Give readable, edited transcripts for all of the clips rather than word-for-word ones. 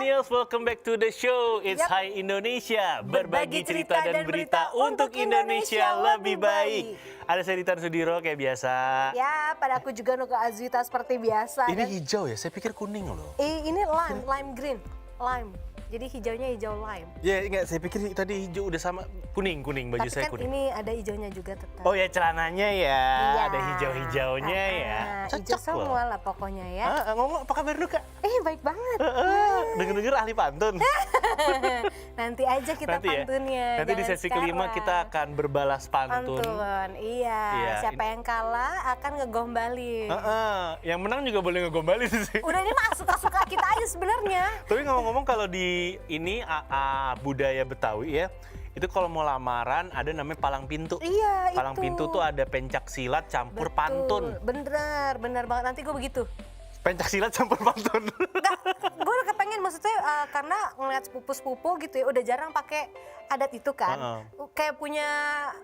millennials, welcome back to the show. It's Yap. Hai Indonesia, berbagi cerita dan berita untuk Indonesia lebih baik. Ada saya Ditan Sudiro kayak biasa. Ya, pada aku juga Nuka Azwita seperti biasa. Ini Dan hijau ya, saya pikir kuning loh. ini lime green, lime. Jadi hijaunya hijau lime. Ya enggak, saya pikir tadi hijau udah sama kuning baju Tapi saya kan kuning. ini ada hijaunya juga tetap. Oh ya celananya ya, Iya. ada hijau-hijaunya ya. Hijau semua lah pokoknya ya. Ngomong apa kabar Nuka? Baik banget. Dengar-dengar ahli pantun. Nanti aja kita Nanti ya. pantunnya. Nanti di jangan sesi kelima sekarang. kita akan berbalas pantun. Iya. Iya, Siapa yang kalah akan ngegombalin. Yang menang juga boleh ngegombalin sih. Udah ini mah suka-suka kita aja sebenarnya. Tapi ngomong-ngomong kalau di ini budaya Betawi ya, itu kalau mau lamaran ada namanya palang pintu. Iya, Palang itu. pintu tuh ada pencak silat campur Betul. pantun. Bener banget. Nanti gue begitu. Pencak silat campur pantun. Enggak, gue udah kepengen maksudnya karena ngeliat sepupu-sepupu gitu ya, udah jarang pakai adat itu kan. Kayak punya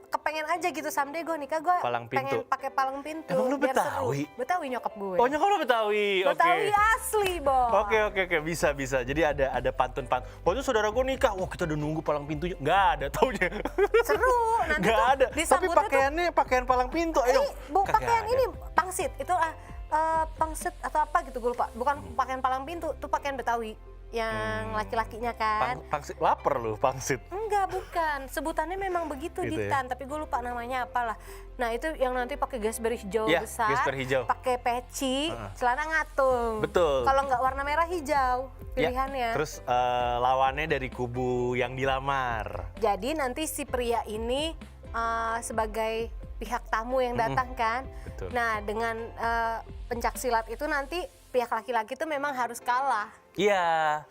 kepengen aja gitu someday gue nikah gue Palang pengen pintu. pakai palang pintu. Emang lu biar Betawi? seru. Betawi nyokap gue. Oh nyokap lo Betawi, oke. Betawi asli, Bo. Oke, bisa. Jadi ada pantun-pantun. Waktu saudara gue nikah, wah kita udah nunggu palang pintunya. Nggak ada taunya. Seru. Nanti Nggak tuh ada. Tapi disambutnya tuh, pakaiannya pakaian palang pintu. Ayo. Kagak pakaian ada. ini pangsit. Itu pangsit atau apa gitu gue lupa. Bukan pakaian palang pintu, tuh pakaian Betawi yang laki-lakinya kan. Pangsit, lapar lu pangsit. Enggak, bukan. Sebutannya memang begitu Gitu ya? Ditan, tapi gue lupa namanya apalah. Nah, itu yang nanti pakai gasber hijau Ya, besar, gasber hijau. pakai peci, celana ngatung. Betul. Kalau nggak warna merah hijau pilihannya. Ya, terus lawannya dari kubu yang dilamar. Jadi nanti si pria ini sebagai pihak tamu yang datang kan. Betul. Nah, dengan pencak silat itu nanti pihak laki-laki itu memang harus kalah. Iya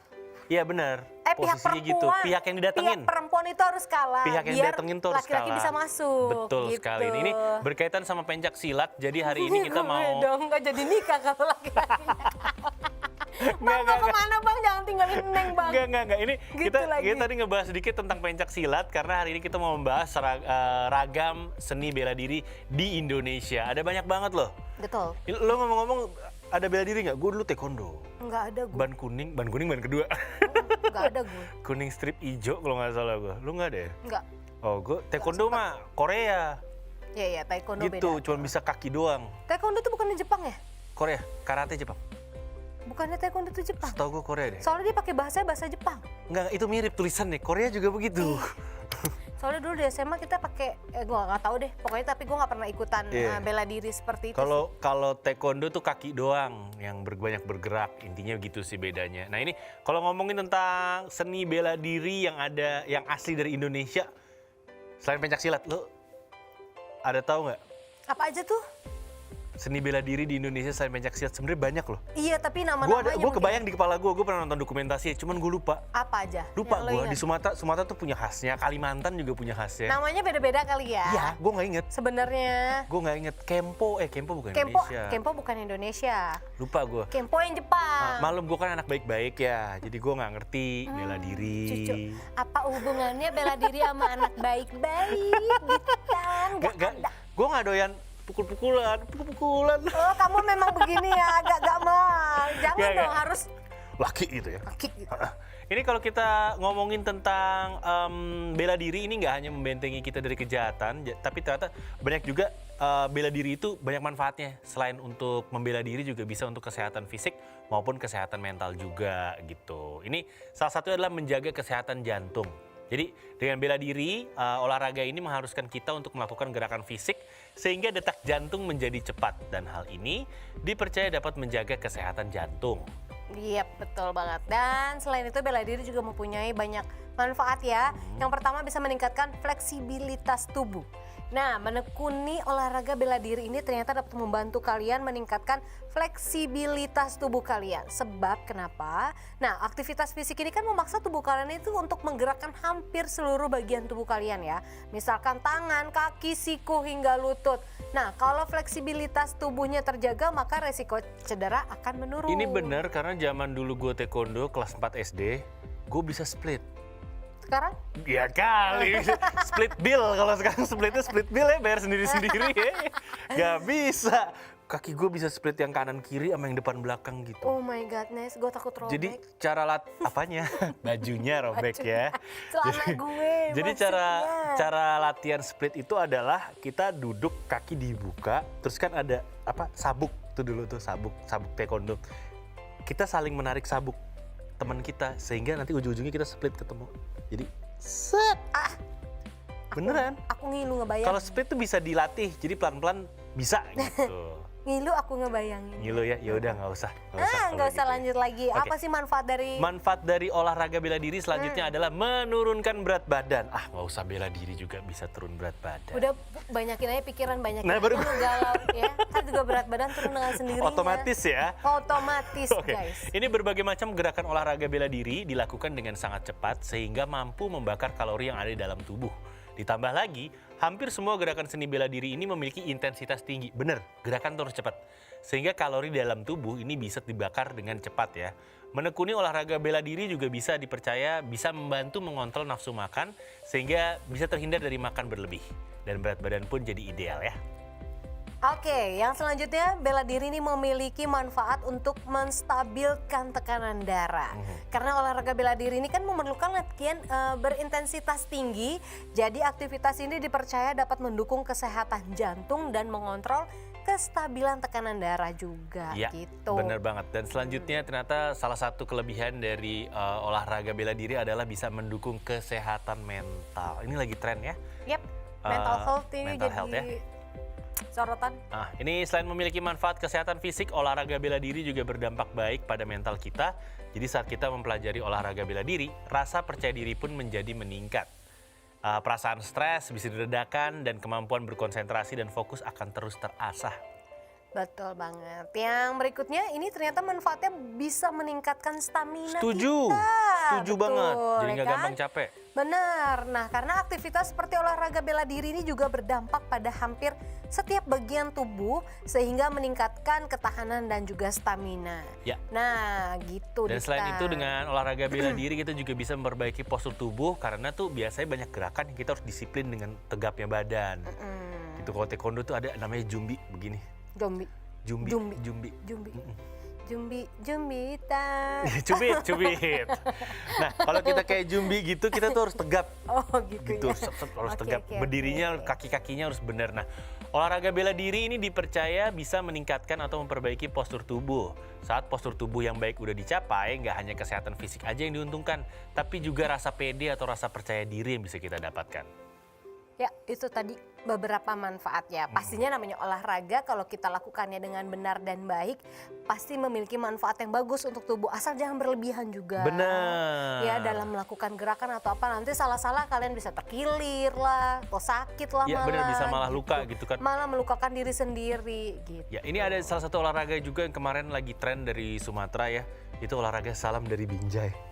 benar. Pihak Posisinya perempuan, gitu. Pihak yang didatengin. Pihak perempuan itu harus kalah. Pihak yang biar didatengin tuh harus laki-laki kalah. bisa masuk. Betul gitu. sekali. Ini berkaitan sama pencak silat. Jadi hari ini kita mau. dong nggak jadi nikah kalau laki-laki. Bang, mau kemana bang? Jangan tinggalin Neng bang. Enggak. Ini Gitu kita lagi. tadi ngebahas sedikit tentang pencak silat karena hari ini kita mau membahas ragam seni bela diri di Indonesia. Ada banyak banget loh. Betul. Lo ngomong-ngomong ada bela diri nggak? Gue dulu taekwondo. Nggak ada gue. Ban kuning ban kedua. Nggak ada gue. Kuning strip hijau kalau nggak salah gue. Lu nggak ada ya? Nggak. Oh, gue taekwondo mah Korea. Iya taekwondo Gitu, beda. cuma bisa kaki doang. Taekwondo itu bukan di Jepang ya? Korea, karate Jepang. Bukannya taekwondo itu Jepang? Setahu gue Korea deh. Soalnya dia pakai bahasa Jepang. Enggak, itu mirip tulisannya. Korea juga begitu. Soalnya dulu di SMA kita pakai, gue nggak tahu deh. Pokoknya tapi gue nggak pernah ikutan Iya. bela diri seperti itu. Kalau taekwondo tuh kaki doang yang banyak bergerak. Intinya gitu sih bedanya. Nah ini kalau ngomongin tentang seni bela diri yang asli dari Indonesia, selain pencak silat, lo ada tahu nggak Apa aja tuh? seni bela diri di Indonesia selain pencak silat? Sebenarnya banyak loh. Iya tapi nama-namanya Gue mungkin. kebayang di kepala gue pernah nonton dokumentasi, cuman gue lupa. Apa aja? Lupa yang lo gue ingat? di Sumatera tuh punya khasnya, Kalimantan juga punya khasnya. Namanya beda-beda kali ya? Iya, gue nggak inget. Sebenarnya Gue nggak inget. Kempo bukan Kempo, Indonesia. Kempo bukan Indonesia. Lupa gue. Kempo yang Jepang. Malum gue kan anak baik-baik ya, jadi gue nggak ngerti bela diri. Cucu, apa hubungannya bela diri sama anak baik-baik gitu kan? Nggak ada. Gue nggak doyan pukul-pukulan. Oh, kamu memang begini ya, agak mau. Jangan Nggak, dong, nggak. harus Laki gitu ya. kick gitu. Ini kalau kita ngomongin tentang bela diri ini nggak hanya membentengi kita dari kejahatan, tapi ternyata banyak juga bela diri itu banyak manfaatnya. Selain untuk membela diri juga bisa untuk kesehatan fisik maupun kesehatan mental juga gitu. Ini salah satunya adalah menjaga kesehatan jantung. Jadi dengan bela diri, olahraga ini mengharuskan kita untuk melakukan gerakan fisik sehingga detak jantung menjadi cepat. Dan hal ini dipercaya dapat menjaga kesehatan jantung. Iya, betul banget. Dan selain itu bela diri juga mempunyai banyak manfaat ya. Yang pertama bisa meningkatkan fleksibilitas tubuh. Nah, menekuni olahraga bela diri ini ternyata dapat membantu kalian meningkatkan fleksibilitas tubuh kalian. Sebab kenapa? Nah, aktivitas fisik ini kan memaksa tubuh kalian itu untuk menggerakkan hampir seluruh bagian tubuh kalian ya. Misalkan tangan, kaki, siku hingga lutut. Nah, kalau fleksibilitas tubuhnya terjaga maka resiko cedera akan menurun. Ini benar karena zaman dulu gue taekwondo kelas 4 SD, gue bisa split. Sekarang? Ya kali, split bill. Kalau sekarang split bill ya bayar sendiri-sendiri ya. Gak bisa. kaki gue bisa split yang kanan kiri sama yang depan belakang gitu. Oh my godness, gue takut robek. Jadi cara apanya? Bajunya robek ya. Celana gue. Jadi maksudnya. cara latihan split itu adalah kita duduk kaki dibuka, terus kan ada sabuk tuh dulu tuh sabuk taekwondo. Kita saling menarik sabuk teman kita sehingga nanti ujung-ujungnya kita split ketemu. Jadi set. Beneran. Aku ngilu ngebayang. Kalau split tuh bisa dilatih, jadi pelan-pelan bisa gitu. Ngilu aku ngebayangin. Ngilu ya, ya udah nggak usah. Nggak usah lanjut lagi. Oke. Apa sih manfaat dari? Manfaat dari olahraga bela diri selanjutnya adalah menurunkan berat badan. Nggak usah bela diri juga bisa turun berat badan. Udah banyakin aja pikiran, banyakin Nah, aja baru- lu galau ya. Kan juga berat badan turun dengan sendirinya. Otomatis ya. Otomatis Oke. guys. Ini berbagai macam gerakan olahraga bela diri dilakukan dengan sangat cepat sehingga mampu membakar kalori yang ada di dalam tubuh. Ditambah lagi, hampir semua gerakan seni bela diri ini memiliki intensitas tinggi. Bener, gerakan terus cepat. Sehingga kalori di dalam tubuh ini bisa dibakar dengan cepat ya. Menekuni olahraga bela diri juga bisa dipercaya bisa membantu mengontrol nafsu makan sehingga bisa terhindar dari makan berlebih. Dan berat badan pun jadi ideal ya. Oke, yang selanjutnya bela diri ini memiliki manfaat untuk menstabilkan tekanan darah. Karena olahraga bela diri ini kan memerlukan latihan berintensitas tinggi, jadi aktivitas ini dipercaya dapat mendukung kesehatan jantung dan mengontrol kestabilan tekanan darah juga Iya, gitu. bener banget. Dan selanjutnya ternyata salah satu kelebihan dari olahraga bela diri adalah bisa mendukung kesehatan mental. Ini lagi tren ya. Yep, mental health ini mental jadi health ya. sorotan. Ini selain memiliki manfaat kesehatan fisik, olahraga bela diri juga berdampak baik pada mental kita. Jadi saat kita mempelajari olahraga bela diri, rasa percaya diri pun menjadi meningkat. Perasaan stres bisa diredakan dan kemampuan berkonsentrasi dan fokus akan terus terasah. Betul banget. Yang berikutnya ini ternyata manfaatnya bisa meningkatkan stamina Setuju, kita. setuju Betul, banget. Jadi ya nggak kan? gampang capek. Benar. Nah, karena aktivitas seperti olahraga bela diri ini juga berdampak pada hampir setiap bagian tubuh sehingga meningkatkan ketahanan dan juga stamina. Ya. Nah, gitu. Dan Dita. selain itu dengan olahraga bela diri kita juga bisa memperbaiki postur tubuh karena tuh biasanya banyak gerakan yang kita harus disiplin dengan tegapnya badan. Itu kalau taekwondo tuh ada namanya jumbi begini. Jumbi. Jumbi. Jumbi. Jumbi. Jumbi. Jumbitan. Cubit. Nah, kalau kita kayak jumbi gitu, kita tuh harus tegap. Oh, gitu ya. Harus Oke, tegap. oke, Berdirinya, oke. kaki-kakinya harus benar. Nah, olahraga bela diri ini dipercaya bisa meningkatkan atau memperbaiki postur tubuh. Saat postur tubuh yang baik udah dicapai, nggak hanya kesehatan fisik aja yang diuntungkan, tapi juga rasa pede atau rasa percaya diri yang bisa kita dapatkan. Ya, itu tadi beberapa manfaatnya. Pastinya namanya olahraga kalau kita lakukannya dengan benar dan baik, pasti memiliki manfaat yang bagus untuk tubuh. Asal jangan berlebihan juga. Benar. Ya, dalam melakukan gerakan atau apa, nanti salah-salah kalian bisa terkilir lah, atau sakit lah Ya malah. benar, bisa malah luka gitu kan. Malah melukakan diri sendiri gitu. Ya, ini ada salah satu olahraga juga yang kemarin lagi tren dari Sumatera ya. Itu olahraga salam dari Binjai.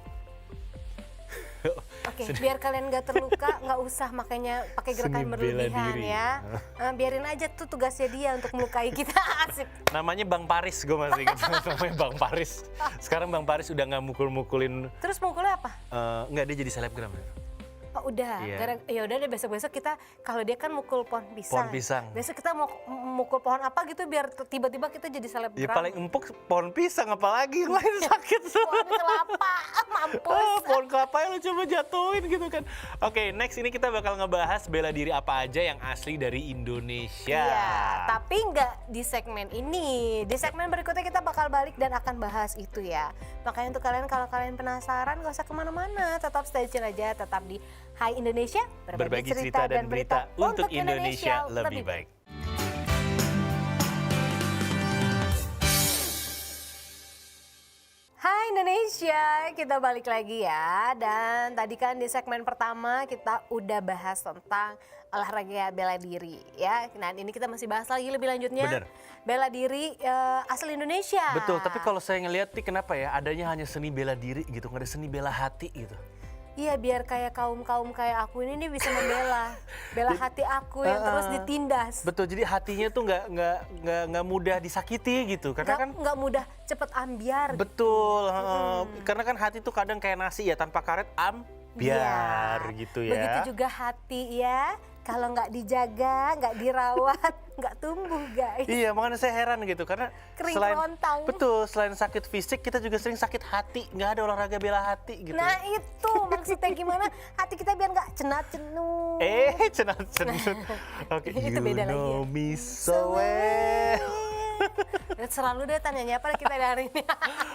Oke, biar kalian gak terluka, nggak usah makanya pakai gerakan Seni bela berlebihan diri. ya. Biarin aja tuh tugasnya dia untuk melukai kita. Asik. Namanya Bang Paris, gue masih ingat namanya Bang Paris. Sekarang Bang Paris udah nggak mukul-mukulin, Terus mukulnya apa? nggak, dia jadi selebgram. Oh, udah, Iya. ya udah deh besok-besok kita kalau dia kan mukul pohon pisang. Pohon pisang. Besok kita mau mukul pohon apa gitu biar tiba-tiba kita jadi selebgram. Ya paling empuk pohon pisang, apalagi yang lain sakit. Pohon kelapa, mampus. Pohon kelapa yang lu coba jatuhin gitu kan. Oke, next ini kita bakal ngebahas bela diri apa aja yang asli dari Indonesia. Iya, tapi nggak di segmen ini. Di segmen berikutnya kita bakal balik dan akan bahas itu ya. Makanya untuk kalian kalau kalian penasaran gak usah kemana-mana. Tetap stay tune aja, tetap di Hai Indonesia. Berbagi cerita dan berita untuk Indonesia lebih baik. Hai Indonesia, kita balik lagi ya. Dan tadi kan di segmen pertama kita udah bahas tentang olahraga bela diri ya. Nah ini kita masih bahas lagi lebih lanjutnya. Bener. Bela diri asal Indonesia. Betul, tapi kalau saya ngeliat nih kenapa ya adanya hanya seni bela diri gitu, nggak ada seni bela hati gitu. Iya, biar kayak kaum-kaum kayak aku ini nih bisa bela hati aku yang terus ditindas. Betul, jadi hatinya tuh nggak mudah disakiti gitu, karena kan Nggak mudah cepet ambiar. betul, karena kan hati tuh kadang kayak nasi ya, tanpa karet ambiar Iya. gitu ya. Begitu juga hati ya, kalau nggak dijaga, nggak dirawat, nggak tumbuh guys. Iya, makanya saya heran gitu karena Kering selain kerontang. betul, selain sakit fisik kita juga sering sakit hati. Nggak ada olahraga bela hati gitu. Nah itu maksudnya gimana hati kita biar nggak cenat-cenut. Cenut-cenut. Oke, Itu beda lagi ya. know me so well. Dan selalu deh tanyanya apa kita dari ini.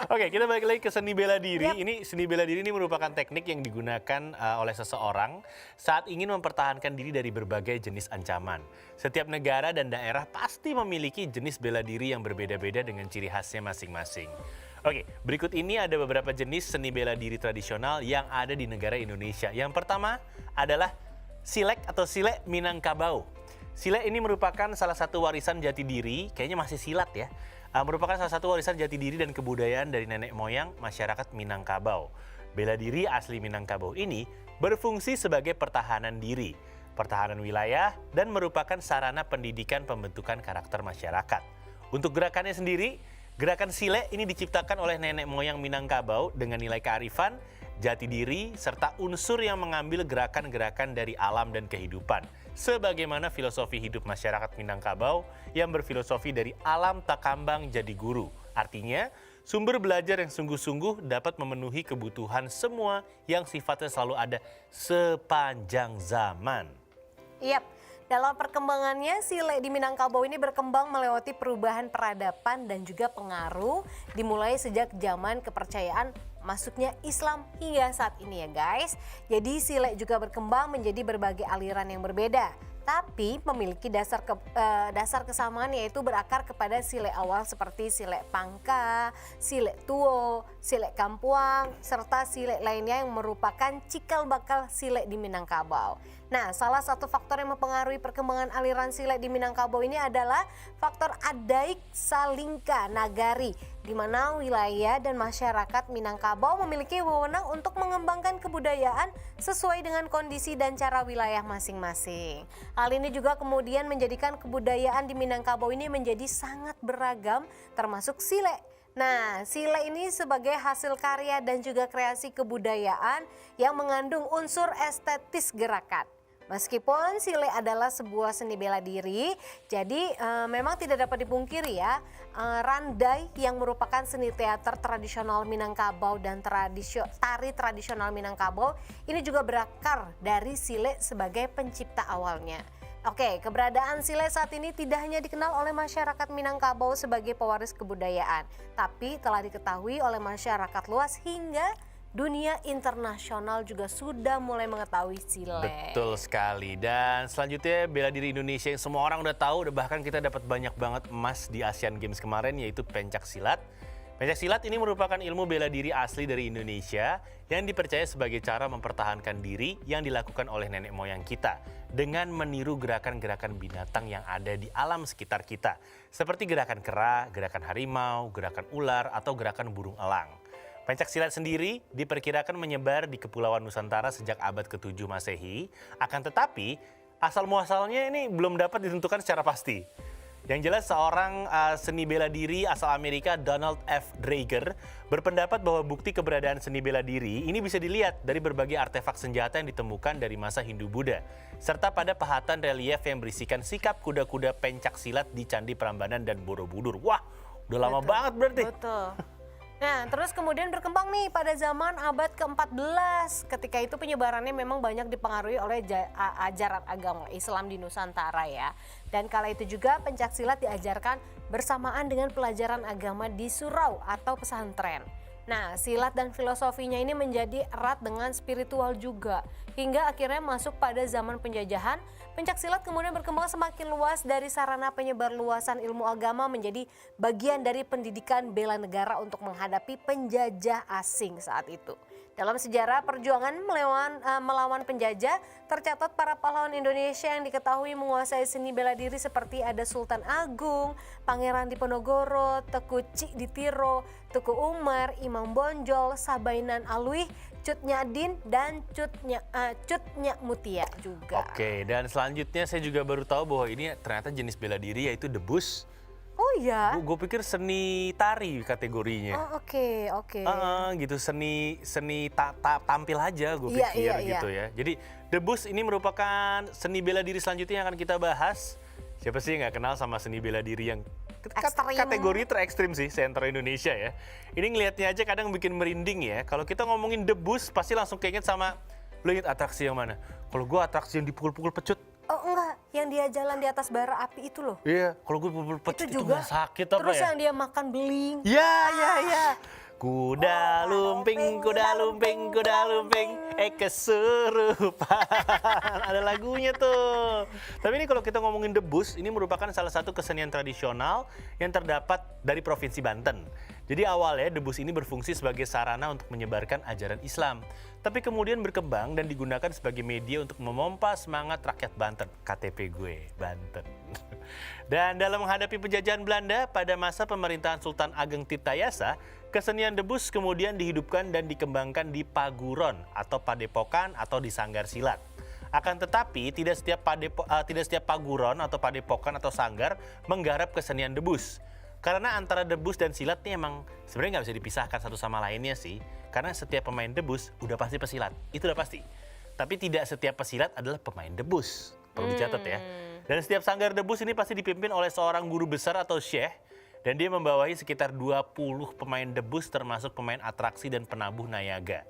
Oke, kita balik lagi ke seni bela diri. Yap. Ini seni bela diri ini merupakan teknik yang digunakan oleh seseorang saat ingin mempertahankan diri dari berbagai jenis ancaman. Setiap negara dan daerah pasti memiliki jenis bela diri yang berbeda-beda dengan ciri khasnya masing-masing. Oke, berikut ini ada beberapa jenis seni bela diri tradisional yang ada di negara Indonesia. Yang pertama adalah Silek atau Sile Minangkabau. Silat ini merupakan salah satu warisan jati diri, kayaknya masih silat ya. Merupakan salah satu warisan jati diri dan kebudayaan dari nenek moyang masyarakat Minangkabau. Bela diri asli Minangkabau ini berfungsi sebagai pertahanan diri, pertahanan wilayah, dan merupakan sarana pendidikan pembentukan karakter masyarakat. Untuk gerakannya sendiri, gerakan Sile ini diciptakan oleh nenek moyang Minangkabau dengan nilai kearifan, jati diri, serta unsur yang mengambil gerakan-gerakan dari alam dan kehidupan. Sebagaimana filosofi hidup masyarakat Minangkabau yang berfilosofi dari alam tak kambang jadi guru. Artinya, sumber belajar yang sungguh-sungguh dapat memenuhi kebutuhan semua yang sifatnya selalu ada sepanjang zaman. Yap, dalam perkembangannya Sile di Minangkabau ini berkembang melewati perubahan peradaban dan juga pengaruh dimulai sejak zaman kepercayaan masuknya Islam hingga saat ini ya guys. Jadi Sile juga berkembang menjadi berbagai aliran yang berbeda. Tapi memiliki dasar kesamaan yaitu berakar kepada Sile awal seperti Sile Pangka, Sile Tuo, Sile Kampuang, serta Sile lainnya yang merupakan cikal bakal Sile di Minangkabau. Nah, salah satu faktor yang mempengaruhi perkembangan aliran Sile di Minangkabau ini adalah faktor Adaik Salingka Nagari, di mana wilayah dan masyarakat Minangkabau memiliki wewenang untuk mengembangkan kebudayaan sesuai dengan kondisi dan cara wilayah masing-masing. Hal ini juga kemudian menjadikan kebudayaan di Minangkabau ini menjadi sangat beragam, termasuk Sile. Nah, Sile ini sebagai hasil karya dan juga kreasi kebudayaan yang mengandung unsur estetis gerakan. Meskipun Sile adalah sebuah seni bela diri, jadi memang tidak dapat dipungkiri ya, Randai yang merupakan seni teater tradisional Minangkabau dan tari tradisional Minangkabau ini juga berakar dari Sile sebagai pencipta awalnya. Oke, keberadaan Sile saat ini tidak hanya dikenal oleh masyarakat Minangkabau sebagai pewaris kebudayaan, tapi telah diketahui oleh masyarakat luas hingga dunia internasional juga sudah mulai mengetahui Sile. Betul sekali. Dan selanjutnya bela diri Indonesia yang semua orang udah tahu, bahkan kita dapat banyak banget emas di Asian Games kemarin, yaitu pencak silat. Pencak silat ini merupakan ilmu bela diri asli dari Indonesia yang dipercaya sebagai cara mempertahankan diri yang dilakukan oleh nenek moyang kita dengan meniru gerakan-gerakan binatang yang ada di alam sekitar kita, seperti gerakan kera, gerakan harimau, gerakan ular, atau gerakan burung elang. Pencak silat sendiri diperkirakan menyebar di Kepulauan Nusantara sejak abad ke-7 Masehi, akan tetapi asal-muasalnya ini belum dapat ditentukan secara pasti. Yang jelas seorang seni bela diri asal Amerika, Donald F. Draeger, berpendapat bahwa bukti keberadaan seni bela diri ini bisa dilihat dari berbagai artefak senjata yang ditemukan dari masa Hindu-Buddha, serta pada pahatan relief yang berisikan sikap kuda-kuda pencak silat di Candi Prambanan dan Borobudur. Wah, udah lama banget berarti. Betul. Nah, terus kemudian berkembang nih pada zaman abad ke-14. Ketika itu penyebarannya memang banyak dipengaruhi oleh ajaran agama Islam di Nusantara ya. Dan kala itu juga pencak silat diajarkan bersamaan dengan pelajaran agama di surau atau pesantren. Nah, silat dan filosofinya ini menjadi erat dengan spiritual juga. Hingga akhirnya masuk pada zaman penjajahan, pencak silat kemudian berkembang semakin luas dari sarana penyebar luasan ilmu agama menjadi bagian dari pendidikan bela negara untuk menghadapi penjajah asing saat itu. Dalam sejarah perjuangan melawan penjajah, tercatat para pahlawan Indonesia yang diketahui menguasai seni bela diri seperti ada Sultan Agung, Pangeran Diponegoro, Teku Cik Ditiro, Teku Umar, Imam Bonjol, Sabainan Alwi, Cut Nyadin, dan Cut Nyak Mutia juga. Oke, dan selanjutnya saya juga baru tahu bahwa ini ternyata jenis bela diri yaitu debus. Oh ya? Gue pikir seni tari kategorinya. Oh oke. Gitu seni tampil aja gue Iya, pikir iya. gitu ya. Jadi debus ini merupakan seni bela diri selanjutnya yang akan kita bahas. Siapa sih yang nggak kenal sama seni bela diri yang Ekstrim. kategori terekstrim sih seantero Indonesia ya. Ini ngelihatnya aja kadang bikin merinding ya. Kalau kita ngomongin debus pasti langsung keinget sama, lo inget atraksi yang mana? Kalau gue atraksi yang dipukul-pukul pecut. Oh enggak, yang dia jalan di atas bara api itu loh. Iya, kalau gue pukul pecut itu juga. nggak sakit apa Terus ya? yang dia makan beling. Ya. Kuda lumping, kesurupan. Ada lagunya tuh. Tapi ini kalau kita ngomongin debus, ini merupakan salah satu kesenian tradisional yang terdapat dari Provinsi Banten. Jadi awalnya debus ini berfungsi sebagai sarana untuk menyebarkan ajaran Islam. Tapi kemudian berkembang dan digunakan sebagai media untuk memompa semangat rakyat Banten. KTP gue, Banten. Dan dalam menghadapi penjajahan Belanda pada masa pemerintahan Sultan Ageng Tirtayasa, kesenian debus kemudian dihidupkan dan dikembangkan di paguron atau padepokan atau di sanggar silat. Akan tetapi tidak setiap paguron atau padepokan atau sanggar menggarap kesenian debus. Karena antara debus dan silat ini emang sebenarnya nggak bisa dipisahkan satu sama lainnya sih. Karena setiap pemain debus udah pasti pesilat, itu udah pasti. Tapi tidak setiap pesilat adalah pemain debus, perlu dicatat ya. Dan setiap sanggar debus ini pasti dipimpin oleh seorang guru besar atau syekh. Dan dia membawahi sekitar 20 pemain debus termasuk pemain atraksi dan penabuh nayaga.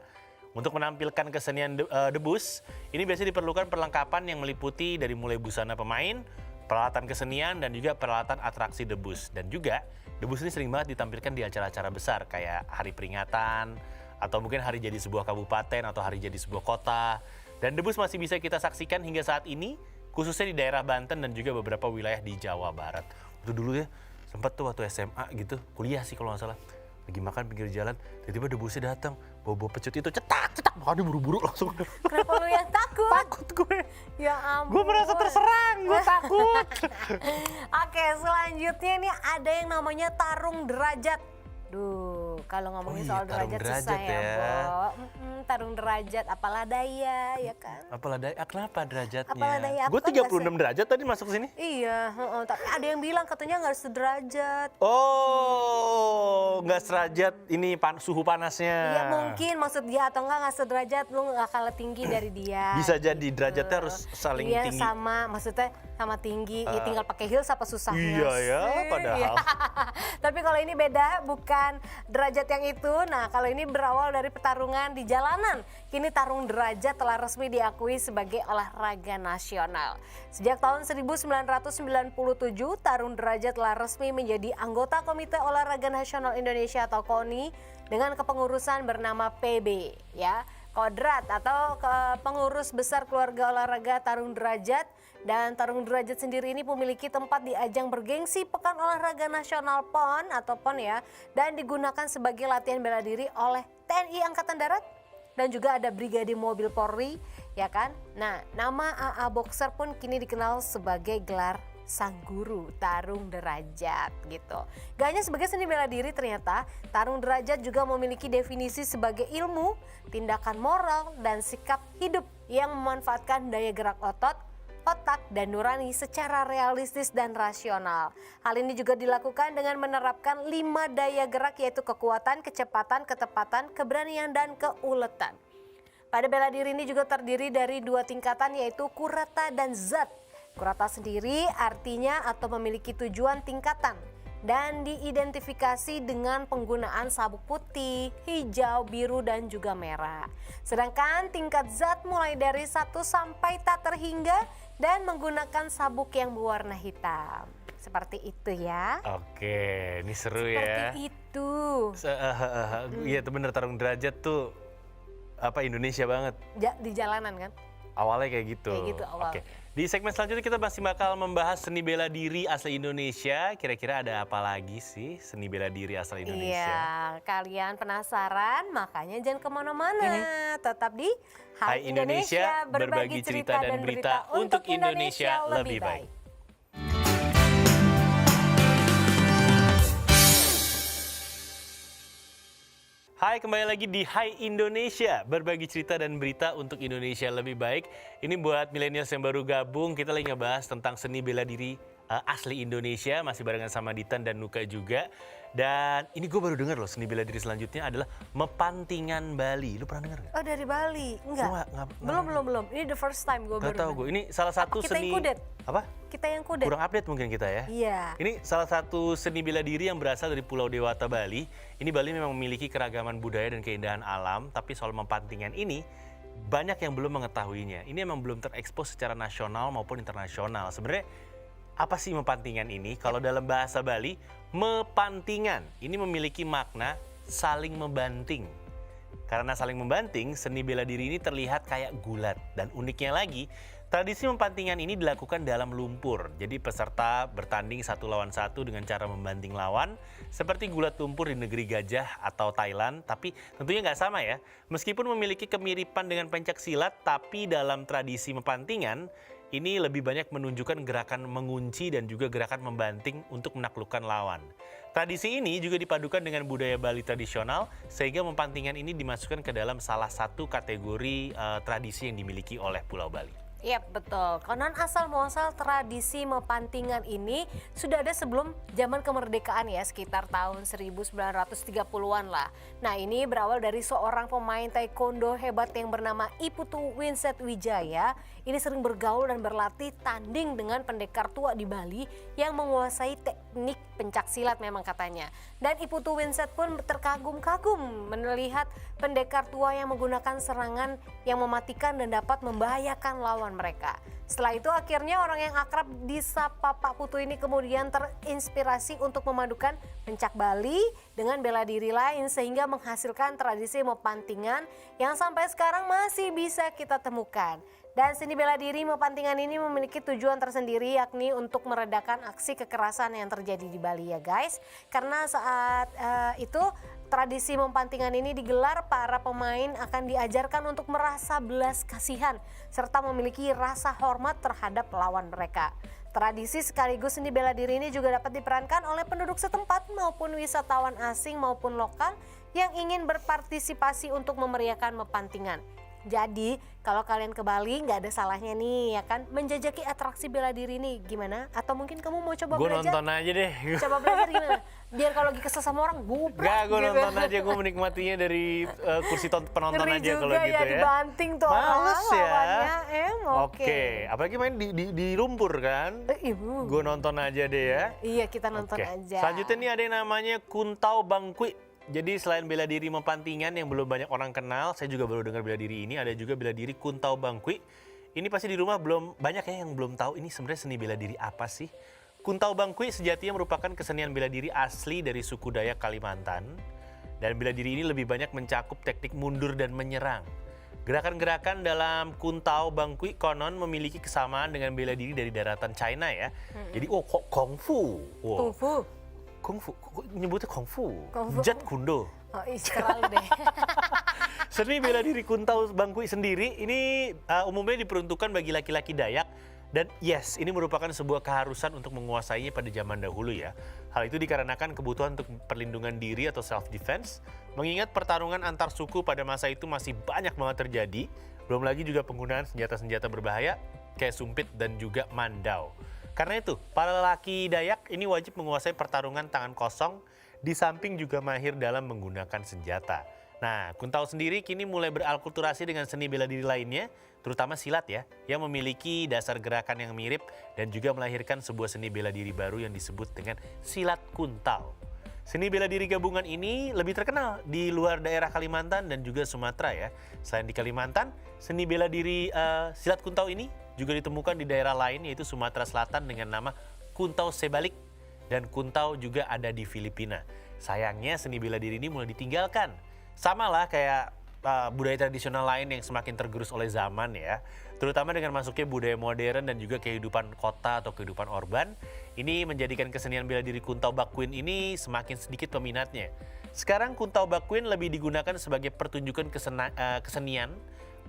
Untuk menampilkan kesenian debus, ini biasanya diperlukan perlengkapan yang meliputi dari mulai busana pemain, peralatan kesenian, dan juga peralatan atraksi debus. Dan juga debus ini sering banget ditampilkan di acara-acara besar kayak hari peringatan, atau mungkin hari jadi sebuah kabupaten atau hari jadi sebuah kota. Dan debus masih bisa kita saksikan hingga saat ini, khususnya di daerah Banten dan juga beberapa wilayah di Jawa Barat. Itu dulu ya, sempat tuh waktu SMA gitu, kuliah sih kalau nggak salah. Lagi makan pinggir jalan, tiba-tiba debusnya datang, bawa pecut itu cetak, makanya buru-buru langsung. Kenapa lu yang takut? Takut gue. Ya ampun. Gue merasa terserang, gue takut. Oke, selanjutnya ini ada yang namanya tarung derajat. Duh, kalau ngomongin soal tarung derajat susah derajat ya, ya. Bo. Tarung derajat, apalah daya, ya kan? Apalah daya, kenapa derajatnya? Apalah daya, aku Gue kan 36 derajat tadi masuk sini. Iya, tapi ada yang bilang katanya nggak sederajat. Oh, nggak serajat ini suhu panasnya. Iya mungkin maksud dia atau nggak sederajat, lu nggak kalah tinggi dari dia. Bisa jadi derajatnya harus saling Iya, tinggi. sama, maksudnya sama tinggi. Ya tinggal pakai heels apa susahnya Iya ya, sih? padahal. Iya. Tapi kalau ini beda, bukan derajat yang itu. Nah, kalau ini berawal dari pertarungan di jalanan. Kini tarung derajat telah resmi diakui sebagai olahraga nasional. Sejak tahun 1997, tarung derajat telah resmi menjadi anggota Komite Olahraga Nasional Indonesia atau KONI dengan kepengurusan bernama PB, ya. Kodrat atau pengurus besar keluarga olahraga tarung derajat. Dan tarung derajat sendiri ini memiliki tempat di ajang bergengsi Pekan Olahraga Nasional PON atau PON ya, dan digunakan sebagai latihan bela diri oleh TNI Angkatan Darat dan juga ada Brigade Mobil Polri, ya kan. Nah, nama AA Boxer pun kini dikenal sebagai gelar sang guru tarung derajat gitu. Gak hanya sebagai seni bela diri, ternyata tarung derajat juga memiliki definisi sebagai ilmu, tindakan moral, dan sikap hidup yang memanfaatkan daya gerak otak dan nurani secara realistis dan rasional. Hal ini juga dilakukan dengan menerapkan 5 daya gerak, yaitu kekuatan, kecepatan, ketepatan, keberanian, dan keuletan. Pada bela diri ini juga terdiri dari 2 tingkatan, yaitu kurata dan zat. Kurata sendiri artinya atau memiliki tujuan tingkatan dan diidentifikasi dengan penggunaan sabuk putih, hijau, biru, dan juga merah. Sedangkan tingkat zat mulai dari 1 sampai tak terhingga dan menggunakan sabuk yang berwarna hitam. Seperti itu ya. Oke, ini seru Seperti ya. itu. Iya, itu bener, tarung derajat tuh Indonesia banget. Di jalanan kan? Awalnya kayak gitu. Kayak gitu awal. Oke. Di segmen selanjutnya kita masih bakal membahas seni bela diri asli Indonesia. Kira-kira ada apa lagi sih seni bela diri asli Indonesia? Iya, kalian penasaran? Makanya jangan kemana-mana. Tetap di Hai Indonesia, berbagi cerita dan berita untuk Indonesia lebih baik. Hai, kembali lagi di Hai Indonesia, berbagi cerita dan berita untuk Indonesia lebih baik. Ini buat milenials yang baru gabung, kita lagi ngebahas tentang seni bela diri asli Indonesia, masih barengan sama Ditan dan Nuka juga. Dan ini gue baru dengar loh, seni bela diri selanjutnya adalah Mepantingan Bali. Lu pernah dengar nggak? Oh dari Bali? Enggak. Belum. Ini the first time gue baru. Gak tau gue. Ini salah satu kita seni. Yang kudet? Apa? Kita yang kudet. Kurang update mungkin kita ya. Iya. Ini salah satu seni bela diri yang berasal dari Pulau Dewata Bali. Ini Bali memang memiliki keragaman budaya dan keindahan alam, tapi soal mepantingan ini banyak yang belum mengetahuinya. Ini memang belum terekspos secara nasional maupun internasional. Sebenarnya apa sih mepantingan ini? Kalau dalam bahasa Bali, mepantingan ini memiliki makna saling membanting. Karena saling membanting, seni bela diri ini terlihat kayak gulat. Dan uniknya lagi, tradisi mepantingan ini dilakukan dalam lumpur. Jadi peserta bertanding satu lawan satu dengan cara membanting lawan. Seperti gulat lumpur di negeri gajah atau Thailand. Tapi tentunya nggak sama ya. Meskipun memiliki kemiripan dengan pencak silat, tapi dalam tradisi mepantingan, ini lebih banyak menunjukkan gerakan mengunci dan juga gerakan membanting untuk menaklukkan lawan. Tradisi ini juga dipadukan dengan budaya Bali tradisional, sehingga mepantingan ini dimasukkan ke dalam salah satu kategori tradisi yang dimiliki oleh Pulau Bali. Yap, betul. Konon asal muasal tradisi mepantingan ini sudah ada sebelum zaman kemerdekaan ya, sekitar tahun 1930-an lah. Nah, ini berawal dari seorang pemain taekwondo hebat yang bernama Iputu Winset Wijaya. Ini sering bergaul dan berlatih tanding dengan pendekar tua di Bali yang menguasai teknik pencak silat memang katanya. Dan Iputu Winset pun terkagum-kagum melihat pendekar tua yang menggunakan serangan yang mematikan dan dapat membahayakan lawan mereka. Setelah itu akhirnya orang yang akrab disapa Pak Putu ini kemudian terinspirasi untuk memadukan pencak Bali dengan bela diri lain sehingga menghasilkan tradisi mepantingan yang sampai sekarang masih bisa kita temukan. Dan seni bela diri mepantingan ini memiliki tujuan tersendiri yakni untuk meredakan aksi kekerasan yang terjadi di Bali ya guys. Karena saat itu tradisi mepantingan ini digelar, para pemain akan diajarkan untuk merasa belas kasihan serta memiliki rasa hormat terhadap lawan mereka. Tradisi sekaligus seni bela diri ini juga dapat diperankan oleh penduduk setempat maupun wisatawan asing maupun lokal yang ingin berpartisipasi untuk memeriahkan mepantingan. Jadi kalau kalian ke Bali nggak ada salahnya nih ya kan menjajaki atraksi bela diri ini gimana? Atau mungkin kamu mau coba Gue belajar? nonton aja deh. Coba belajar gimana? Biar kalau lagi kesel sama orang gubrak. Gak, gue gitu. nonton aja, gue menikmatinya dari kursi penonton Ngeri aja kalau juga gitu ya. dibanting tuh Males orang ya. lawannya. Oke. Apalagi main di lumpur kan. Ibu. Gue nonton aja deh ya. Iya kita nonton Oke. aja. Selanjutnya nih ada yang namanya Kuntau Bangkui. Jadi selain bela diri mepantingan yang belum banyak orang kenal, saya juga baru dengar bela diri ini, ada juga bela diri Kuntau Bangkui. Ini pasti di rumah belum banyak ya yang belum tahu ini sebenarnya seni bela diri apa sih. Kuntau Bangkui sejatinya merupakan kesenian bela diri asli dari suku Dayak Kalimantan. Dan bela diri ini lebih banyak mencakup teknik mundur dan menyerang. Gerakan-gerakan dalam Kuntau Bangkui konon memiliki kesamaan dengan bela diri dari daratan China ya. Jadi kok kungfu. Wow. Kungfu. Kungfu, kok nyebutnya kungfu? Kungfu. Jet kundo. Oh terlalu deh. Seni bela diri Kuntau Bangkui sendiri ini umumnya diperuntukkan bagi laki-laki Dayak. Dan yes, ini merupakan sebuah keharusan untuk menguasainya pada zaman dahulu ya. Hal itu dikarenakan kebutuhan untuk perlindungan diri atau self-defense. Mengingat pertarungan antar suku pada masa itu masih banyak banget terjadi. Belum lagi juga penggunaan senjata-senjata berbahaya kayak sumpit dan juga mandau. Karena itu, para lelaki Dayak ini wajib menguasai pertarungan tangan kosong, di samping juga mahir dalam menggunakan senjata. Nah, Kuntau sendiri kini mulai beralkulturasi dengan seni bela diri lainnya, terutama silat ya, yang memiliki dasar gerakan yang mirip dan juga melahirkan sebuah seni bela diri baru yang disebut dengan silat Kuntau. Seni bela diri gabungan ini lebih terkenal di luar daerah Kalimantan dan juga Sumatera ya. Selain di Kalimantan, seni bela diri silat Kuntau ini juga ditemukan di daerah lain yaitu Sumatera Selatan dengan nama Kuntau Sebalik dan Kuntau juga ada di Filipina. Sayangnya seni bela diri ini mulai ditinggalkan. Sama lah kayak budaya tradisional lain yang semakin tergerus oleh zaman ya. Terutama dengan masuknya budaya modern dan juga kehidupan kota atau kehidupan urban. Ini menjadikan kesenian bela diri Kuntau Bakwin ini semakin sedikit peminatnya. Sekarang Kuntau Bakwin lebih digunakan sebagai pertunjukan kesenian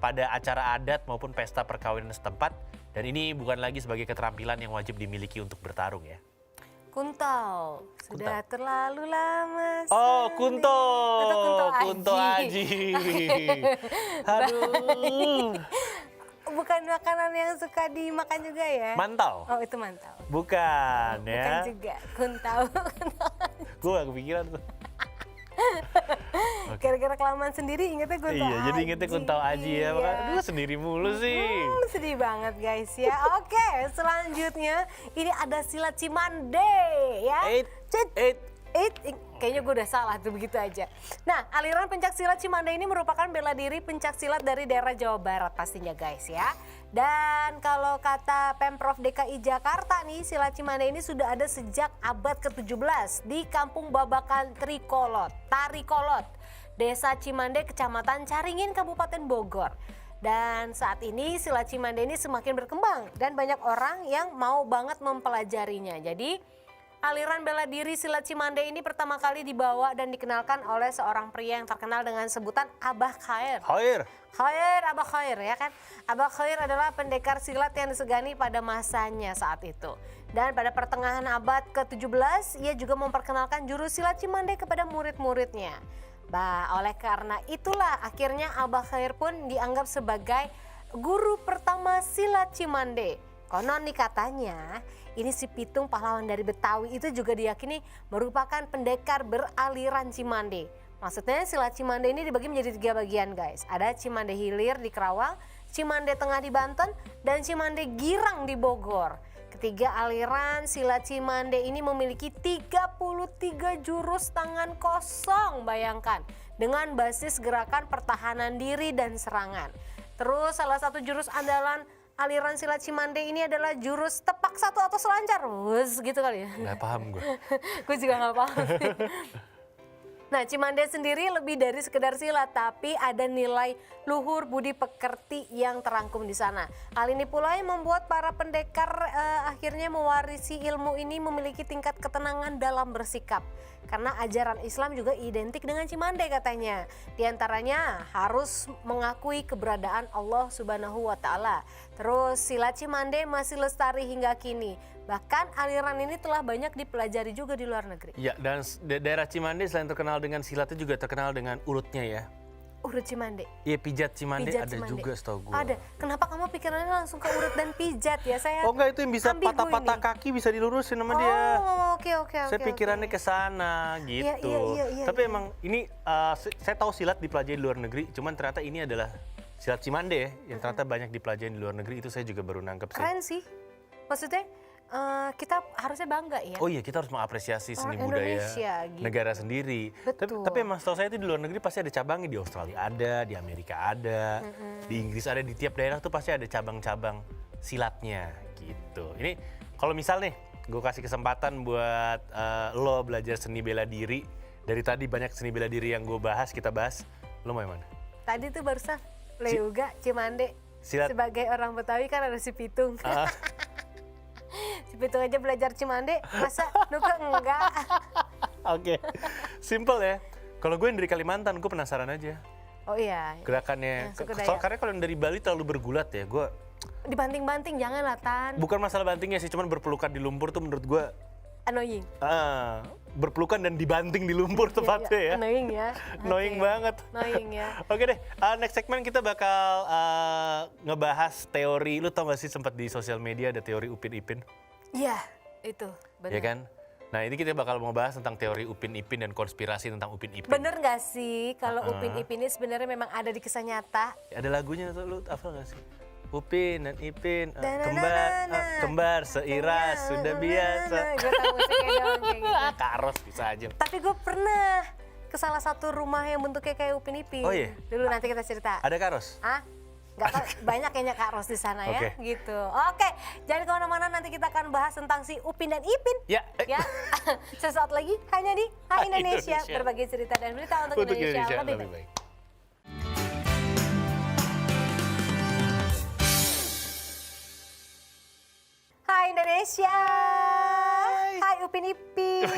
pada acara adat maupun pesta perkawinan setempat. Dan ini bukan lagi sebagai keterampilan yang wajib dimiliki untuk bertarung ya. Kuntau, sudah terlalu lama. Oh, Kunto. Itu Kunto Aji. Kunto Aji. Aduh. bukan makanan yang suka dimakan juga ya? Mantau? Oh itu mantau. Bukan ya. Bukan juga, kuntau. Gue gak kepikiran tuh. Gara-gara kelamaan sendiri ingetnya kuntau Iya, jadi ingetnya kuntau aji ya. Makanya, Iya. aduh sendiri mulu sih. Sedih banget guys ya. Oke, selanjutnya ini ada silat Cimande ya. Kayaknya gue udah salah tuh begitu aja. Nah, aliran pencak silat Cimande ini merupakan bela diri pencak silat dari daerah Jawa Barat pastinya guys ya. Dan kalau kata Pemprov DKI Jakarta nih, silat Cimande ini sudah ada sejak abad ke-17 di Kampung Babakan Tarikolot, Desa Cimande, Kecamatan Caringin, Kabupaten Bogor. Dan saat ini silat Cimande ini semakin berkembang dan banyak orang yang mau banget mempelajarinya. Jadi aliran bela diri silat Cimande ini pertama kali dibawa dan dikenalkan oleh seorang pria yang terkenal dengan sebutan Abah Khair. Abah Khair ya kan. Abah Khair adalah pendekar silat yang disegani pada masanya saat itu. Dan pada pertengahan abad ke-17 ia juga memperkenalkan jurus silat Cimande kepada murid-muridnya. Oleh karena itulah akhirnya Abah Khair pun dianggap sebagai guru pertama silat Cimande. Konon nih katanya, ini si Pitung pahlawan dari Betawi itu juga diyakini merupakan pendekar beraliran Cimande. Maksudnya silat Cimande ini dibagi menjadi 3 bagian guys. Ada Cimande Hilir di Kerawang, Cimande Tengah di Banten, dan Cimande Girang di Bogor. Ketiga aliran silat Cimande ini memiliki 33 jurus tangan kosong, bayangkan. Dengan basis gerakan pertahanan diri dan serangan. Terus salah satu jurus andalan aliran silat Cimande ini adalah jurus tepak satu atau selancar. Wus gitu kali ya. Gak paham gue. Gue juga gak paham sih. Nah, Cimande sendiri lebih dari sekedar silat, tapi ada nilai luhur budi pekerti yang terangkum di sana. Hal ini pula yang membuat para pendekar akhirnya mewarisi ilmu ini memiliki tingkat ketenangan dalam bersikap. Karena ajaran Islam juga identik dengan Cimande katanya. Di antaranya harus mengakui keberadaan Allah Subhanahu wa Ta'ala. Terus silat Cimande masih lestari hingga kini. Bahkan aliran ini telah banyak dipelajari juga di luar negeri. Ya, dan daerah Cimande selain terkenal dengan silatnya juga terkenal dengan urutnya ya. Urut Cimande? Iya, pijat Cimande Pijat ada Cimande juga setahu gue. Ada. Kenapa kamu pikirannya langsung ke urut dan pijat ya? Saya Oh enggak, itu yang bisa ambigu patah-patah ini. kaki bisa dilurusin sama dia. Oh, oke. Saya pikirannya ke sana gitu. Iya, Tapi emang ini saya tahu silat dipelajari di luar negeri, cuman ternyata ini adalah silat Cimande ya, yang ternyata banyak dipelajari di luar negeri, itu saya juga baru nangkep sih. Keren sih. Maksudnya kita harusnya bangga ya. Oh iya, kita harus mengapresiasi seni Orang budaya Indonesia, gitu. negara sendiri. Betul. Tapi emang setahu saya itu di luar negeri pasti ada cabangnya, di Australia ada, di Amerika ada, di Inggris ada, di tiap daerah tuh pasti ada cabang-cabang silatnya gitu. Ini kalau misal nih, gue kasih kesempatan buat lo belajar seni bela diri. Dari tadi banyak seni bela diri yang kita bahas. Lo mau yang mana? Tadi tuh barusan Leuga, Cimande. Silat. Sebagai orang Betawi kan ada si Pitung. Si Pitung aja belajar Cimande, masa Nuka enggak? Oke, simple ya. Kalau gue yang dari Kalimantan, gue penasaran aja. Oh iya. Gerakannya, Yang suku Dayak. karena kalau yang dari Bali terlalu bergulat ya, gue Dibanting-banting jangan lah Tan. bukan masalah bantingnya sih, cuman berpelukan di lumpur tuh menurut gue Annoying. berpelukan dan dibanting di lumpur tepatnya ya. Annoying ya. Annoying Oke. banget. Annoying ya. Oke deh, next segmen kita bakal ngebahas teori. Lu tau gak sih sempat di sosial media ada teori Upin Ipin? Iya, itu benar. Ya kan? Nah ini kita bakal ngebahas tentang teori Upin Ipin dan konspirasi tentang Upin Ipin. Bener gak sih kalau Upin Ipin ini sebenarnya memang ada di kisah nyata? Ada lagunya tuh, lu hafal gak sih? Upin dan Ipin, Da-na-na-na-na. kembar seiras, sudah biasa. Gue tahu musiknya doang kayak gitu. Karos bisa aja. Tapi gue pernah ke salah satu rumah yang bentuknya kayak Upin Ipin. Oh iya? Dulu nanti kita cerita. Ada karos? Nggak tahu, banyak kayaknya Kak Ros di sana ya, Oke. gitu. Oke, jangan kemana-mana, nanti kita akan bahas tentang si Upin dan Ipin. Ya. Sesaat lagi hanya di Hai Indonesia, Indonesia. berbagi cerita dan berita untuk Indonesia lebih baik. Hai Indonesia, Hai Upin Ipin.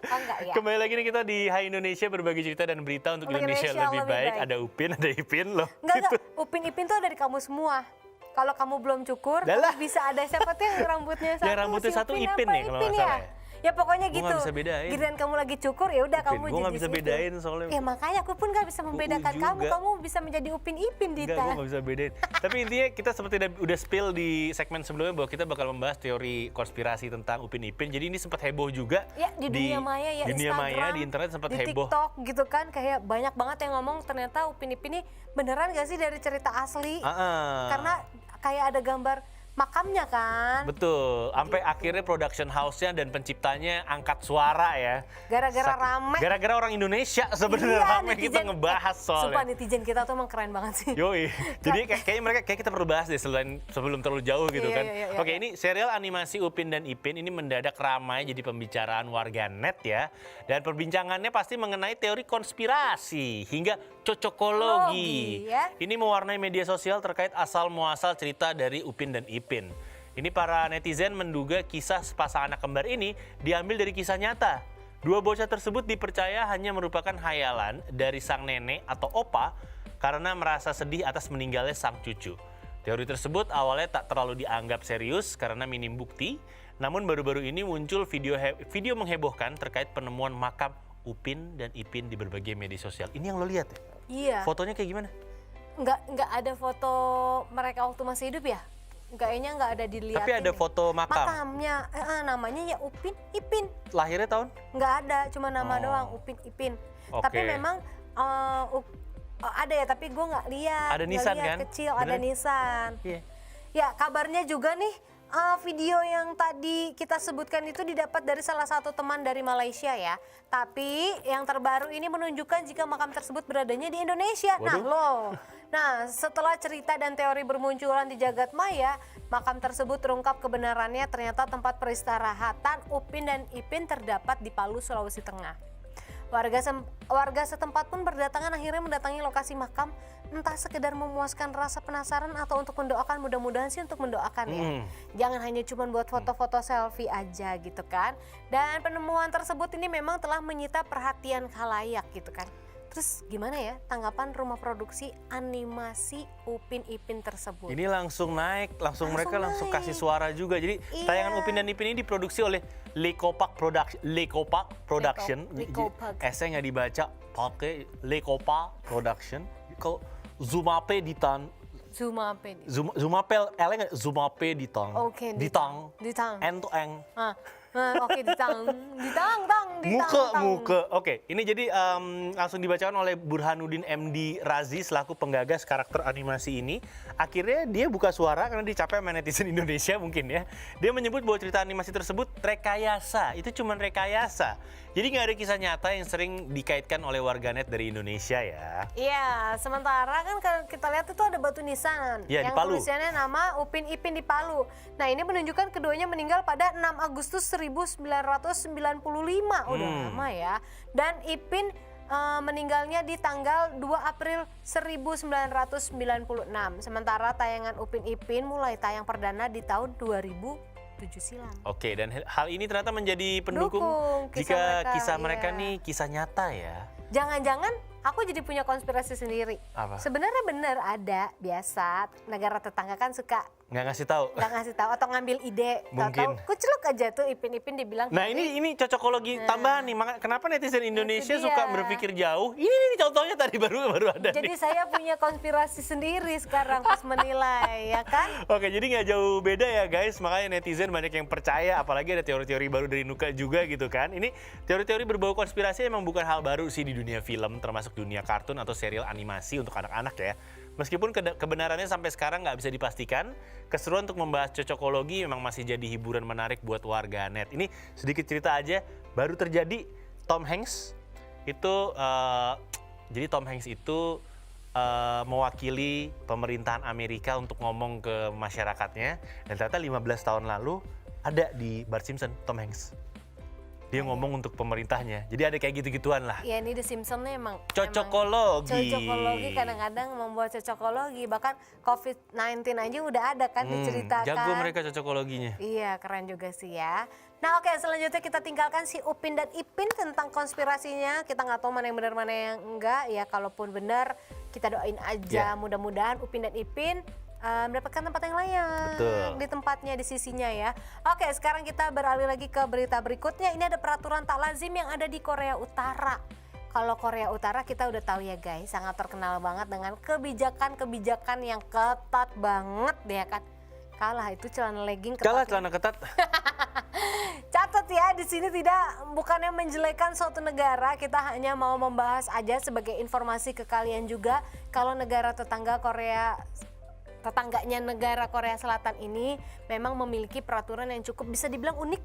Oh enggak ya? Kembali lagi nih kita di Hai Indonesia, berbagi cerita dan berita untuk Indonesia lebih baik. Ada Upin, ada Ipin loh. Enggak, Upin Ipin tuh ada di kamu semua. Kalau kamu belum cukur, Dah lah. bisa ada siapa tuh yang rambutnya satu? Yang rambutnya si satu Ipin apa? ya, kalau nggak salah ya? Ya pokoknya Gua gitu. nggak bisa bedain. Giliran kamu lagi cukur ya udah kamu Gue jadi nggak bisa situ. bedain soalnya. Ya makanya aku pun nggak bisa membedakan juga. kamu bisa menjadi Upin Ipin Enggak, Dita. gue nggak bisa bedain. Tapi intinya kita seperti udah spill di segmen sebelumnya bahwa kita bakal membahas teori konspirasi tentang Upin Ipin. Jadi ini sempat heboh juga. Ya di dunia maya ya, di dunia Instagram, maya, di internet sempat di heboh. TikTok gitu kan, kayak banyak banget yang ngomong ternyata Upin Ipin ini beneran gak sih dari cerita asli? Karena kayak ada gambar makamnya kan. Betul, sampai akhirnya production house-nya dan penciptanya angkat suara ya. Gara-gara rame. Gara-gara orang Indonesia sebenarnya Iya, rame kita ngebahas Sumpah soalnya. netizen kita tuh emang keren banget sih. Yoi, jadi kayaknya kita perlu bahas deh sebelum terlalu jauh gitu Iya, kan. iya, iya, Oke, iya. ini serial animasi Upin dan Ipin ini mendadak ramai jadi pembicaraan warganet ya. Dan perbincangannya pasti mengenai teori konspirasi hingga cocokologi. Ya. Ini mewarnai media sosial terkait asal muasal cerita dari Upin dan Ipin. Ini para netizen menduga kisah sepasang anak kembar ini diambil dari kisah nyata. Dua bocah tersebut dipercaya hanya merupakan hayalan dari sang nenek atau opa karena merasa sedih atas meninggalnya sang cucu. Teori tersebut awalnya tak terlalu dianggap serius karena minim bukti, namun baru-baru ini muncul video menghebohkan terkait penemuan makam Upin dan Ipin di berbagai media sosial. Ini yang lo lihat ya? Iya. Fotonya kayak gimana? Nggak ada foto mereka waktu masih hidup ya? Kayaknya nggak ada dilihatin. Tapi ada deh. foto makam. Makamnya, namanya ya Upin Ipin. Lahirnya tahun? Nggak ada, cuma nama Oh. doang Upin Ipin. Oke. Tapi memang ada ya, tapi gue nggak lihat. Ada Nggak nisan lihat kan? Kecil, Bener? ada nisan. Iya. Ya kabarnya juga nih video yang tadi kita sebutkan itu didapat dari salah satu teman dari Malaysia ya. Tapi yang terbaru ini menunjukkan jika makam tersebut beradanya di Indonesia. Nah Waduh. loh. Nah setelah cerita dan teori bermunculan di jagat maya, makam tersebut terungkap kebenarannya ternyata tempat peristirahatan Upin dan Ipin terdapat di Palu, Sulawesi Tengah. Warga setempat pun berdatangan akhirnya mendatangi lokasi makam, entah sekedar memuaskan rasa penasaran atau untuk mendoakan, mudah-mudahan sih untuk mendoakan ya. Jangan hanya cuma buat foto-foto selfie aja gitu kan. Dan penemuan tersebut ini memang telah menyita perhatian khalayak gitu kan. Terus gimana ya tanggapan rumah produksi animasi Upin Ipin tersebut? Ini langsung naik, mereka langsung naik. kasih suara juga. Jadi Iya. tayangan Upin dan Ipin ini diproduksi oleh Lekopak Production. Lekopak. S-nya nggak dibaca, pakai Lekopak Production. Kalau Zumape Ditang, Zoom apa ini? Zumapel, L-nya nggak Zumape Ditang. Oke, Ditang. Ditang. N to Eng. Oke, ditang. Muke. Oke, ini jadi langsung dibacakan oleh Burhanuddin MD Razi selaku penggagas karakter animasi ini. Akhirnya dia buka suara karena dicapai sama netizen Indonesia mungkin ya. Dia menyebut bahwa cerita animasi tersebut rekayasa. Itu cuma rekayasa. Jadi nggak ada kisah nyata yang sering dikaitkan oleh warganet dari Indonesia ya. Iya, sementara kan kalau kita lihat itu ada batu nisan Iya, di yang Palu. tulisannya nama Upin Ipin di Palu. Nah, ini menunjukkan keduanya meninggal pada 6 Agustus 1995. Udah lama ya. Dan Ipin meninggalnya di tanggal 2 April 1996. Sementara tayangan Upin Ipin mulai tayang perdana di tahun 2007 silam. Oke, dan hal ini ternyata menjadi pendukung Dukung jika kisah mereka iya. nih kisah nyata ya. Jangan-jangan aku jadi punya konspirasi sendiri. Apa? Sebenarnya benar ada, biasa negara tetangga kan suka Nggak ngasih tahu. nggak ngasih tahu atau ngambil ide, Mungkin. tahu-tahu kuceluk aja tuh Ipin dibilang. Nah ini cocokologi tambahan nih, kenapa netizen Indonesia dia. suka berpikir jauh? Ini contohnya tadi baru ada Jadi nih. saya punya konspirasi sendiri sekarang pas menilai, ya kan? Oke, jadi nggak jauh beda ya guys, makanya netizen banyak yang percaya, apalagi ada teori-teori baru dari Nuka juga gitu kan. Ini teori-teori berbau konspirasi emang bukan hal baru sih di dunia film, termasuk dunia kartun atau serial animasi untuk anak-anak ya. Meskipun kebenarannya sampai sekarang nggak bisa dipastikan, keseruan untuk membahas cocokologi memang masih jadi hiburan menarik buat warganet. Ini sedikit cerita aja, baru terjadi Tom Hanks itu, jadi Tom Hanks itu mewakili pemerintahan Amerika untuk ngomong ke masyarakatnya, dan ternyata 15 tahun lalu ada di Bart Simpson, Tom Hanks. Dia ngomong untuk pemerintahnya, jadi ada kayak gitu-gituan lah. Ya ini The Simpsons emang Cocokologi. Cocokologi kadang-kadang membuat cocokologi, bahkan COVID-19 aja udah ada kan diceritakan. Jago mereka cocokologinya. Iya, keren juga sih ya. Nah oke, selanjutnya kita tinggalkan si Upin dan Ipin tentang konspirasinya. Kita nggak tahu mana yang benar mana yang enggak ya. Kalaupun benar kita doain aja, mudah-mudahan Upin dan Ipin mendapatkan tempat yang layak Betul. di tempatnya, di sisinya ya. Oke, sekarang kita beralih lagi ke berita berikutnya. Ini ada peraturan tak lazim yang ada di Korea Utara. Kalau Korea Utara kita udah tahu ya guys, sangat terkenal banget dengan kebijakan-kebijakan yang ketat banget ya kan. Kalah itu celana legging ketat. Kalah celana ketat. Catat ya, di sini bukannya menjelekan suatu negara, kita hanya mau membahas aja sebagai informasi ke kalian juga kalau tetangganya negara Korea Selatan ini memang memiliki peraturan yang cukup bisa dibilang unik,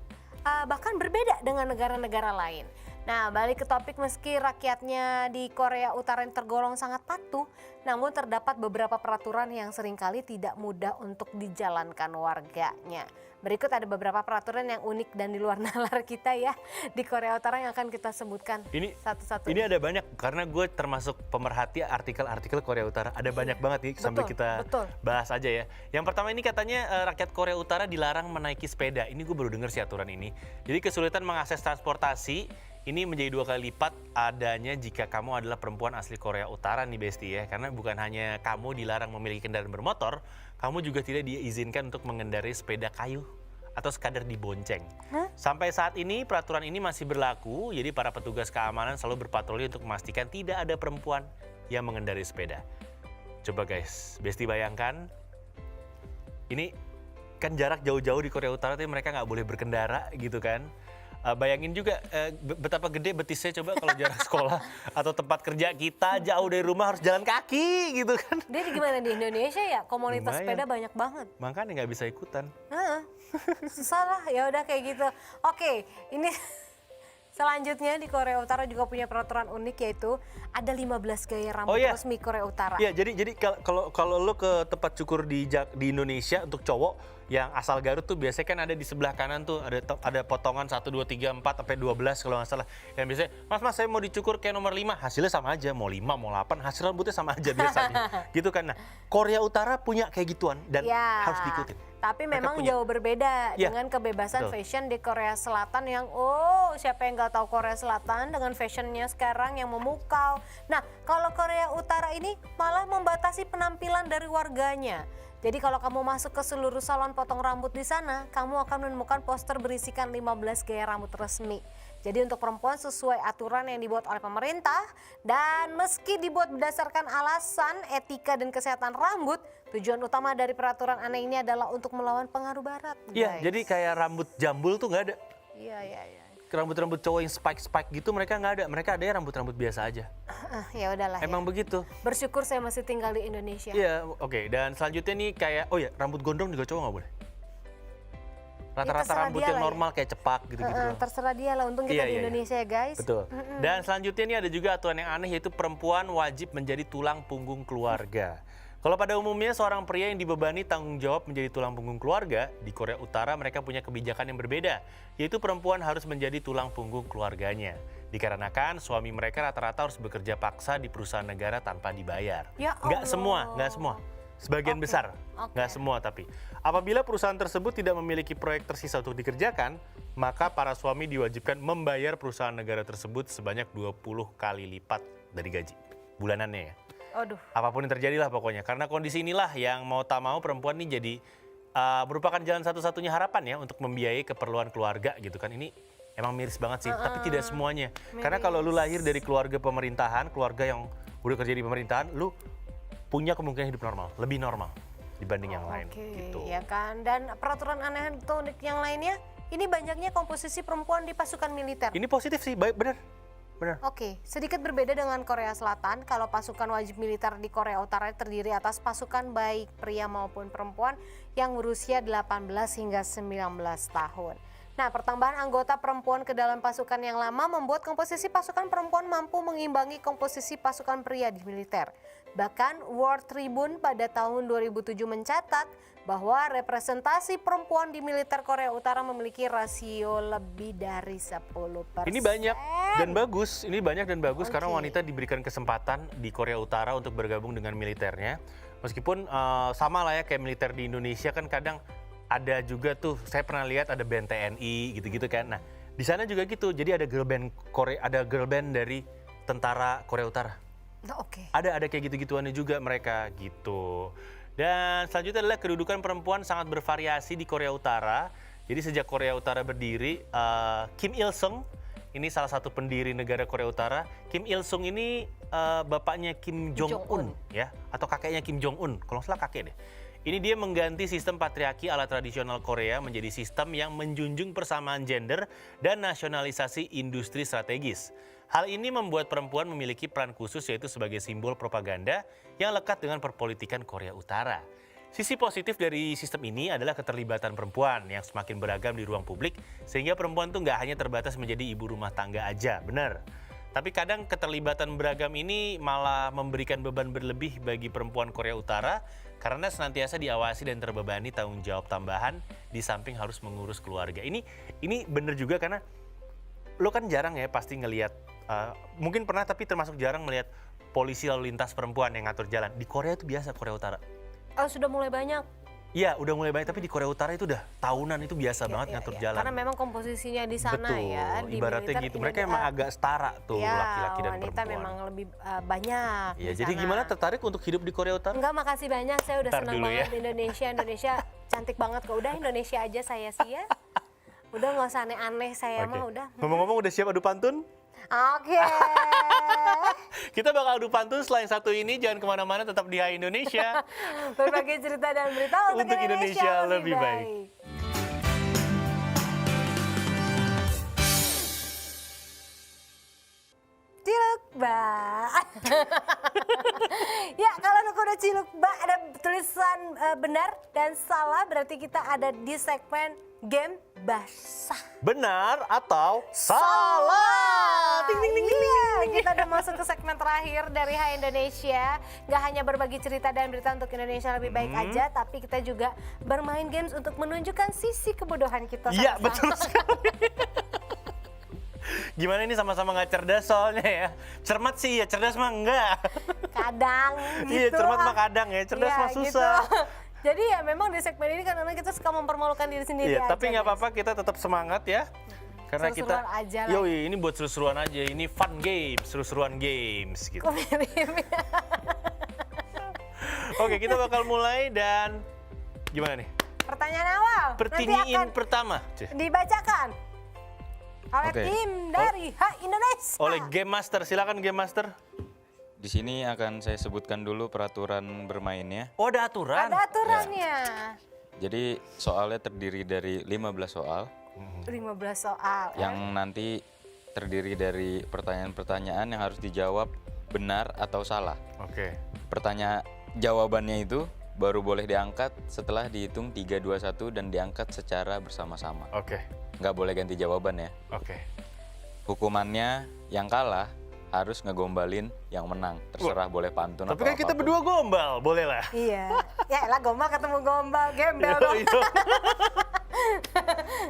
bahkan berbeda dengan negara-negara lain. Nah, balik ke topik, meski rakyatnya di Korea Utara yang tergolong sangat patuh, namun terdapat beberapa peraturan yang seringkali tidak mudah untuk dijalankan warganya. Berikut ada beberapa peraturan yang unik dan di luar nalar kita ya di Korea Utara yang akan kita sebutkan satu-satu. Ini ada banyak karena gue termasuk pemerhati artikel-artikel Korea Utara. Ada banyak banget nih sambil kita bahas aja ya. Yang pertama ini katanya rakyat Korea Utara dilarang menaiki sepeda. Ini gue baru dengar sih aturan ini. Jadi kesulitan mengakses transportasi ini menjadi 2 kali lipat adanya jika kamu adalah perempuan asli Korea Utara nih Besti ya. Karena bukan hanya kamu dilarang memiliki kendaraan bermotor, kamu juga tidak diizinkan untuk mengendarai sepeda kayu atau sekadar dibonceng. Sampai saat ini peraturan ini masih berlaku, jadi para petugas keamanan selalu berpatroli untuk memastikan tidak ada perempuan yang mengendarai sepeda. Coba guys, Besti bayangkan, ini kan jarak jauh-jauh di Korea Utara tapi mereka nggak boleh berkendara gitu kan. Bayangin juga betapa gede betisnya coba kalau jarak sekolah atau tempat kerja kita jauh dari rumah harus jalan kaki gitu kan. Dia gimana di Indonesia ya, komunitas sepeda banyak banget. Makanya nggak bisa ikutan. Susah lah, ya udah kayak gitu. Oke, ini selanjutnya di Korea Utara juga punya peraturan unik, yaitu ada 15 gaya rambut resmi Korea Utara. Iya, jadi kalau lo ke tempat cukur di Indonesia untuk cowok yang asal Garut tuh biasanya kan ada di sebelah kanan tuh ada potongan 1 2 3 4 sampai 12 kalau nggak salah. Yang biasanya, "Mas, saya mau dicukur kayak nomor 5." Hasilnya sama aja, mau 5 mau 8, hasil rambutnya sama aja biasanya. Gitu kan. Nah, Korea Utara punya kayak gituan dan harus diikutin. Tapi memang jauh berbeda dengan kebebasan fashion di Korea Selatan yang siapa yang nggak tahu Korea Selatan dengan fashionnya sekarang yang memukau. Nah, kalau Korea Utara ini malah membatasi penampilan dari warganya. Jadi kalau kamu masuk ke seluruh salon potong rambut di sana, kamu akan menemukan poster berisikan 15 gaya rambut resmi. Jadi untuk perempuan sesuai aturan yang dibuat oleh pemerintah, dan meski dibuat berdasarkan alasan etika dan kesehatan rambut, tujuan utama dari peraturan aneh ini adalah untuk melawan pengaruh barat. Iya, jadi kayak rambut jambul tuh nggak ada. Iya. Rambut-rambut cowok yang spike gitu mereka nggak ada. Mereka ada rambut-rambut biasa aja. Ya udahlah. Emang begitu. Bersyukur saya masih tinggal di Indonesia. Iya, oke. Dan selanjutnya nih kayak, rambut gondrong juga cowok nggak boleh. Rata-rata rambut yang normal kayak cepak gitu-gitu. Terserah dia lah, untung kita di Indonesia ya guys. Betul. Dan selanjutnya nih ada juga aturan yang aneh, yaitu perempuan wajib menjadi tulang punggung keluarga. Kalau pada umumnya seorang pria yang dibebani tanggung jawab menjadi tulang punggung keluarga, di Korea Utara mereka punya kebijakan yang berbeda, yaitu perempuan harus menjadi tulang punggung keluarganya. Dikarenakan suami mereka rata-rata harus bekerja paksa di perusahaan negara tanpa dibayar. Ya Allah. Nggak semua. Sebagian besar, nggak semua tapi. Apabila perusahaan tersebut tidak memiliki proyek tersisa untuk dikerjakan, maka para suami diwajibkan membayar perusahaan negara tersebut sebanyak 20 kali lipat dari gaji bulanannya ya. Apapun yang terjadi lah pokoknya. Karena kondisi inilah yang mau tak mau perempuan ini jadi merupakan jalan satu-satunya harapan ya untuk membiayai keperluan keluarga gitu kan. Ini emang miris banget sih, tapi tidak semuanya. Karena kalau lu lahir dari keluarga pemerintahan, keluarga yang udah kerja di pemerintahan, lu punya kemungkinan hidup normal, lebih normal dibanding yang lain gitu. Ya kan. Dan peraturan aneh atau unik yang lainnya, ini banyaknya komposisi perempuan di pasukan militer. Ini positif sih, baik benar. Sedikit berbeda dengan Korea Selatan. Kalau pasukan wajib militer di Korea Utara terdiri atas pasukan baik pria maupun perempuan yang berusia 18 hingga 19 tahun. Nah, pertambahan anggota perempuan ke dalam pasukan yang lama membuat komposisi pasukan perempuan mampu mengimbangi komposisi pasukan pria di militer. Bahkan War Tribune pada tahun 2007 mencatat bahwa representasi perempuan di militer Korea Utara memiliki rasio lebih dari 10%. Ini banyak dan bagus karena wanita diberikan kesempatan di Korea Utara untuk bergabung dengan militernya. Meskipun sama lah ya kayak militer di Indonesia kan kadang ada juga tuh, saya pernah lihat ada band TNI gitu-gitu kan. Nah, di sana juga gitu. Jadi ada girl band dari tentara Korea Utara. Ada kayak gitu-gituannya juga mereka gitu. Dan selanjutnya adalah kedudukan perempuan sangat bervariasi di Korea Utara. Jadi sejak Korea Utara berdiri, Kim Il Sung, ini salah satu pendiri negara Korea Utara. Kim Il Sung ini bapaknya Kim Jong Un, ya, atau kakeknya Kim Jong Un, kalau nggak salah kakek deh. Ini dia mengganti sistem patriarki ala tradisional Korea menjadi sistem yang menjunjung persamaan gender dan nasionalisasi industri strategis. Hal ini membuat perempuan memiliki peran khusus yaitu sebagai simbol propaganda yang lekat dengan perpolitikan Korea Utara. Sisi positif dari sistem ini adalah keterlibatan perempuan yang semakin beragam di ruang publik sehingga perempuan tuh nggak hanya terbatas menjadi ibu rumah tangga aja, benar. Tapi kadang keterlibatan beragam ini malah memberikan beban berlebih bagi perempuan Korea Utara karena senantiasa diawasi dan terbebani tanggung jawab tambahan di samping harus mengurus keluarga. Ini bener juga karena lo kan jarang ya pasti ngelihat, mungkin pernah tapi termasuk jarang melihat polisi lalu lintas perempuan yang ngatur jalan. Di Korea itu biasa, Korea Utara. Oh, sudah mulai banyak. Iya, udah mulai banyak, tapi di Korea Utara itu udah tahunan itu biasa banget ngatur jalan. Karena memang komposisinya di sana Betul, ya. Di ibaratnya militer gitu. ini Mereka emang agak setara tuh laki-laki dan wanita perempuan. memang lebih banyak. Iya, di jadi sana. gimana tertarik untuk hidup di Korea Utara? Enggak, makasih banyak. Saya udah Ntar senang dulu banget ya. di Indonesia. Indonesia cantik banget kok. Udah Indonesia aja saya sih ya. Udah nggak usah aneh-aneh, saya mah udah. Ngomong-ngomong udah siap adu pantun? Oke. Kita bakal adu pantun selain satu ini, jangan kemana-mana, tetap di Hai Indonesia. Berbagai cerita dan berita untuk Indonesia lebih baik. Ciluk ba. Ya, kalau udah ciluk ba ada tulisan benar dan salah, berarti kita ada di segmen game basah. Benar atau salah? Ting, ting, ting, ting, Iya, ting. kita udah masuk ke segmen terakhir dari Hai Indonesia. Gak hanya berbagi cerita dan berita untuk Indonesia lebih baik aja, tapi kita juga bermain games untuk menunjukkan sisi kebodohan kita. Iya, sama-sama. betul sekali. Gimana ini sama-sama nggak cerdas soalnya ya. Cermat sih ya, cerdas mah enggak. Kadang gitu. Iya, cermat lah. mah kadang ya, cerdas Iya, mah susah. gitu. Jadi ya memang di segmen ini kadang-kadang kita suka mempermalukan diri sendiri Iya, aja. tapi nggak guys. apa-apa, kita tetap semangat ya. Karena kita, Seru-seruan aja lah. yoi, ini buat seru-seruan aja. Ini fun games, seru-seruan games gitu. Kok mirip? Oke, kita bakal mulai dan gimana nih? Pertanyaan awal. Pertanyaan nanti akan pertama. dibacakan oleh Oke. tim dari Hai Indonesia. Oleh Game Master, silakan Game Master. Di sini akan saya sebutkan dulu peraturan bermainnya. Oh, ada aturan. Ada aturannya. Jadi soalnya terdiri dari 15 soal 15 soal. yang nanti terdiri dari pertanyaan-pertanyaan yang harus dijawab benar atau salah. Oke. Pertanyaan jawabannya itu baru boleh diangkat setelah dihitung 3, 2, 1 dan diangkat secara bersama-sama. Oke. Nggak boleh ganti jawaban ya. Oke. Hukumannya yang kalah harus ngegombalin yang menang. Terserah boleh pantun Tapi atau kan kita apapun. berdua gombal, boleh lah. Iya. Ya elah gombal ketemu gombal, gembel dong.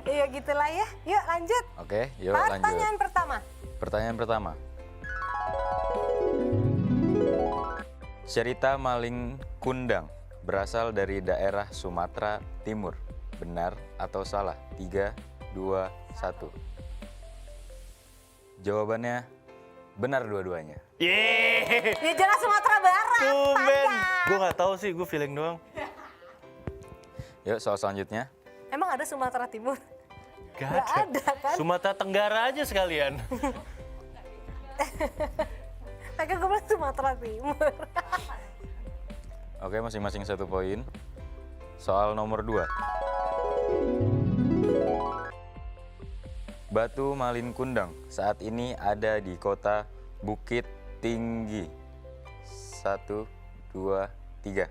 Iya gitulah ya. Yuk lanjut. Oke, yuk lanjut. Pertanyaan pertama. Pertanyaan pertama. Cerita maling kundang berasal dari daerah Sumatera Timur. Benar atau salah? 3, 2, 1. Jawabannya benar dua-duanya. Yeay. Ya jelas Sumatera Barat. Tumben. Tanya. Gue nggak tahu sih, gue feeling doang. Yuk soal selanjutnya. Emang ada Sumatera Timur? Gak Nggak ada kan? Sumatera Tenggara aja sekalian. Makanya gue bilang Sumatera Timur. Oke, masing-masing 1 poin. Soal nomor 2. Batu Malin Kundang saat ini ada di kota Bukit Tinggi. 1, 2, 3.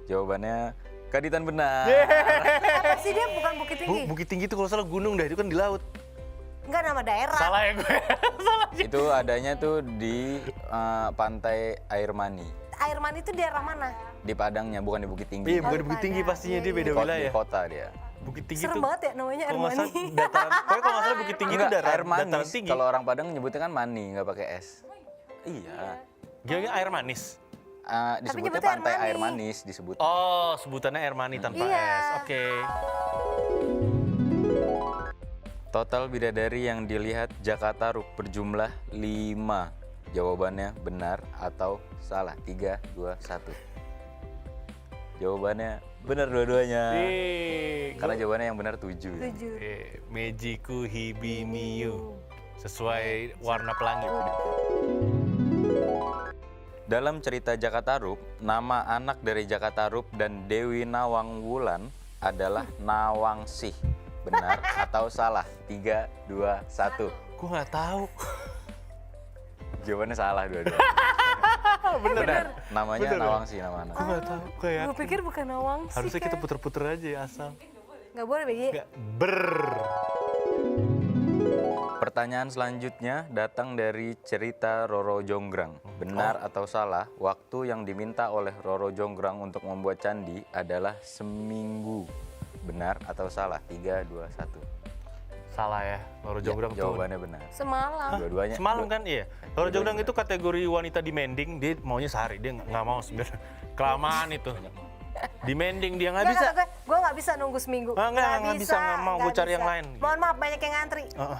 Jawabannya Kaditan benar. Apa sih dia bukan Bukit Tinggi? Bukit Tinggi itu kalau salah gunung dah, itu kan di laut. Enggak nama daerah. Salah ya gue. Salah. Itu adanya tuh di pantai Air Mani. Air Mani itu daerah mana? Di Padangnya, bukan di Bukit Tinggi. Iya, bukan di di Bukit Tinggi Padang. pastinya, Iya, dia iya. beda Di wilayah. kota dia. Bukit Tinggi Serem tuh. banget ya namanya Air Kalau nggak Mani. salah dataran, pokoknya kalau nggak salah Bukit Tinggi itu Enggak, dataran, air manis. dataran tinggi. Kalau orang Padang nyebutnya kan mani, nggak pakai es. Iya. Gimana air manis? Disebutnya nyebutnya air pantai mani. air manis disebut. Oh, sebutannya air mani tanpa Iya. es. Oke. Total bidadari yang dilihat Jakarta Ruk berjumlah 5. Jawabannya benar atau salah? 3, 2, 1. Jawabannya benar dua-duanya. Karena jawabannya yang benar 7. 7. Mejiku Hibi Miyu. Sesuai warna pelangi. Dalam cerita Jakatarup, nama anak dari Jakatarup dan Dewi Nawang Wulan adalah Nawangsih. Benar atau salah? 3, 2, 1. Gue nggak tahu. Jawabannya salah dua-duanya. Benar. Namanya Bener ya? Nawangsih nama anak. Gue nggak tahu. Kayak Gue pikir bukan Nawang sih. harusnya kita puter-puter aja ya asal. Nggak boleh, Begi. Nggak ber. Pertanyaan selanjutnya datang dari cerita Roro Jonggrang. Benar atau salah, waktu yang diminta oleh Roro Jonggrang untuk membuat candi adalah seminggu. Benar atau salah? 3, 2, 1. Salah ya. Loro Jonggrang tuh. Jawabannya benar. Semalam. Dua-duanya. Semalam kan iya. Loro Jonggrang itu kategori wanita demanding, dia maunya sehari, dia nggak mau sebenarnya. Kelamaan itu. Demanding dia nggak bisa. Gue nggak bisa nunggu seminggu. Nggak bisa, nggak mau, gue cari yang bisa. lain. Mohon maaf, banyak yang ngantri. Heeh.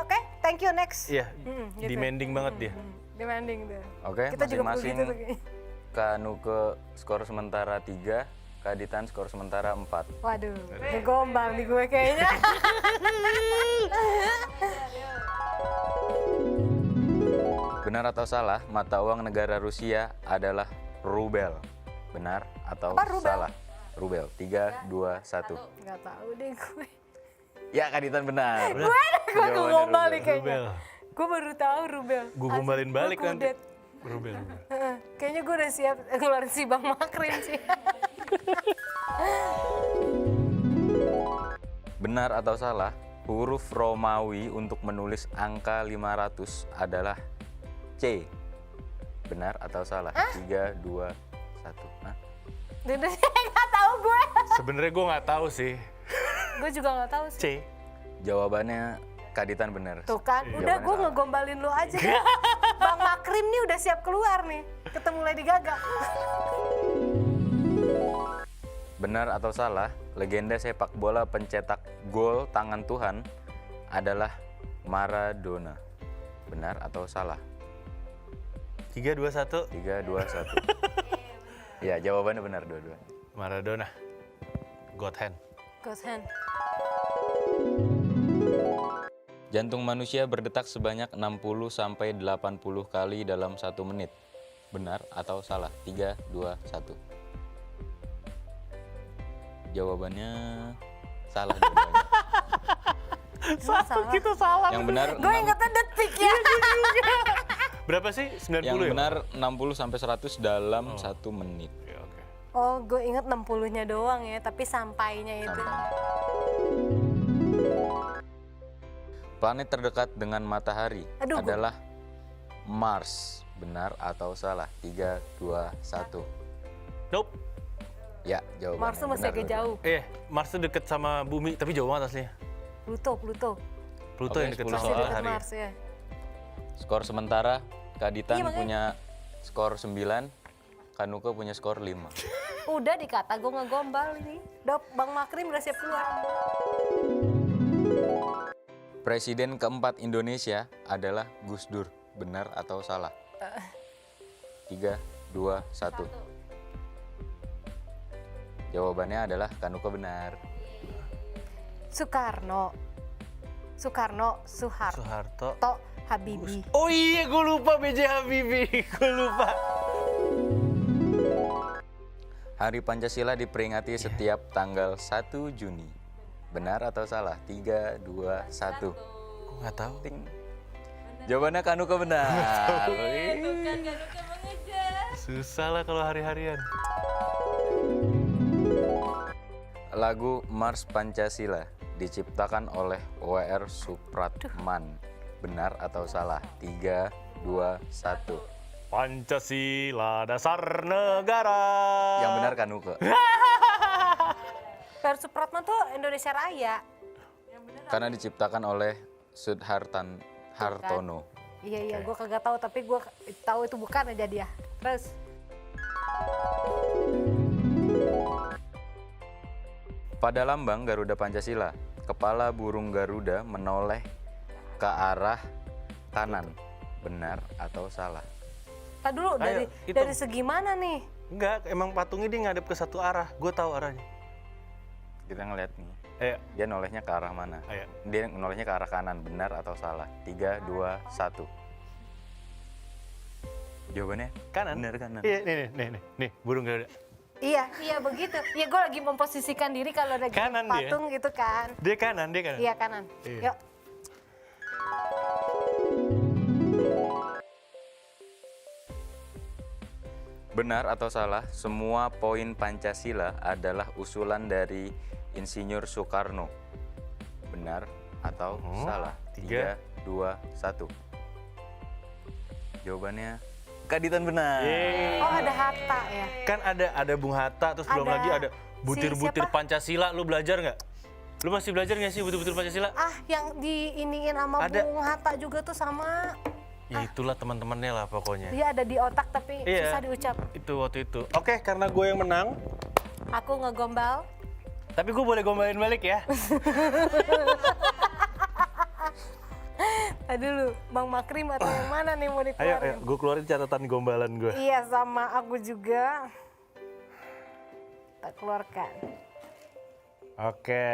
Oke, thank you, next. Iya. Gitu. Demanding banget dia. Demanding tuh. Oke, Kita juga perlu masing-masing gitu tuh kayaknya. Kak Nuke skor sementara 3, Kak Ditan skor sementara 4. Waduh, ngegombang nih gue kayaknya. Benar atau salah, mata uang negara Rusia adalah rubel. Benar atau Apa, rubel? salah? Rubel. 3, 2, 1. Gak tahu deh gue. Ya, Kak Ditan benar. Gue Jawabannya ngegombal nih rubel. kayaknya. Rubel. Gue baru tahu rubel. Gue gombalin balik Gue nanti. kudet. Rubel. Heeh, kayaknya gue udah siap ngeluarin si Bang Makrim sih. Benar atau salah, huruf Romawi untuk menulis angka 500 adalah C. Benar atau salah? 3, 2, 1. Hah? Dede nggak tahu gue. Sebenarnya gue nggak tahu sih. Gue juga nggak tahu sih. C. Jawabannya Kak Ditan benar. Tuh kan, udah gue ngegombalin lu aja. Kan? Bang Makrim nih udah siap keluar nih. Ketemu Lady Gaga. Benar atau salah, legenda sepak bola pencetak gol tangan Tuhan adalah Maradona. Benar atau salah? 3, 2, 1. 3, 2, 1. Ya, jawabannya benar dua-duanya. Maradona. God hand. Ghost hand. Jantung manusia berdetak sebanyak 60-80 kali dalam 1 menit. Benar atau salah? 3, 2, 1. Jawabannya salah dua-duanya. Salah. Kita salah. Yang benar Gue ingetnya detik ya. Berapa sih? 90 yang ya? benar 60-100 dalam 1 menit. Oke, oke. Oh, gue inget 60-nya doang ya, tapi sampainya itu. Planet terdekat dengan matahari Aduh, adalah Mars. Benar atau salah? 3, 2, 1. Nope. Ya, jawabannya Mars tuh masih benar agak dua-duanya. jauh. Mars tuh deket sama bumi, tapi jauh banget aslinya. Pluto. Pluto Oke, yang deket 10 sama Masih soal. dekat matahari. Mars ya. Skor sementara, Kak Ditan Iya, makanya. punya skor 9, Kanuka punya skor 5. Udah dikata gue ngegombal ini. Dok, Bang Makrim udah siap keluar. Presiden keempat Indonesia adalah Gus Dur. Benar atau salah? 3, 2, 1. Jawabannya adalah Kanuka benar. Soeharto, Soeharto. Habibie. Oh iya, gue lupa B.J. Habibie. Gue lupa. Hari Pancasila diperingati setiap tanggal 1 Juni. Benar atau salah? 3, 2, 1. Gue nggak tahu. Ting. Jawabannya Kanuka benar. Susah lah kalau hari-harian. Lagu Mars Pancasila diciptakan oleh W.R. Supratman. Benar atau salah? 3, 2, 1. Pancasila dasar negara. Yang benar Kanuka. Per Supratman tuh Indonesia Raya. Karena diciptakan oleh Sudhartan Hartono. Iya, gue kagak tahu, tapi gue tahu itu bukan aja dia. Terus, Pada lambang Garuda Pancasila, kepala burung Garuda menoleh ke arah kanan. Benar atau salah? Tadi dulu, Ayo, hitung. dari segi mana nih? Enggak, emang patungnya dia ngadep ke satu arah. Gue tahu arahnya. Kita ngeliat nih. Ayo, Dia nolehnya ke arah mana? ayo. Dia nolehnya ke arah kanan. Benar atau salah? 3, 2, 1. Jawabannya Kanan. benar kanan. Iya, nih, burung Garuda. Iya begitu. Iya, gue lagi memposisikan diri kalau ada Kanan dia. patung gitu kan. Dia kanan. Iya kanan. Iya. Yuk. Benar atau salah, semua poin Pancasila adalah usulan dari Insinyur Soekarno. Benar atau salah? 3, 2, 1. Jawabannya Kaditan benar. Yeay. Oh, ada Hatta ya. Kan ada Bung Hatta, terus belum Ada lagi ada butir-butir siapa? Pancasila. Lu belajar nggak? Lu masih belajar nggak sih butir-butir Pancasila? Ah, yang diiniin sama Ada. Bung Hatta juga tuh sama. Ya itulah teman-temannya lah pokoknya. Dia ada di otak tapi Iya. susah diucap. Itu waktu itu. Oke, karena gue yang menang, Aku ngegombal. tapi gue boleh gombalin balik ya. Tadi dulu, Bang Makrim atau yang mana nih mau Ayo, dikeluarin? gue keluarin catatan gombalan gue. Iya, sama aku juga. Kita keluarkan. Oke.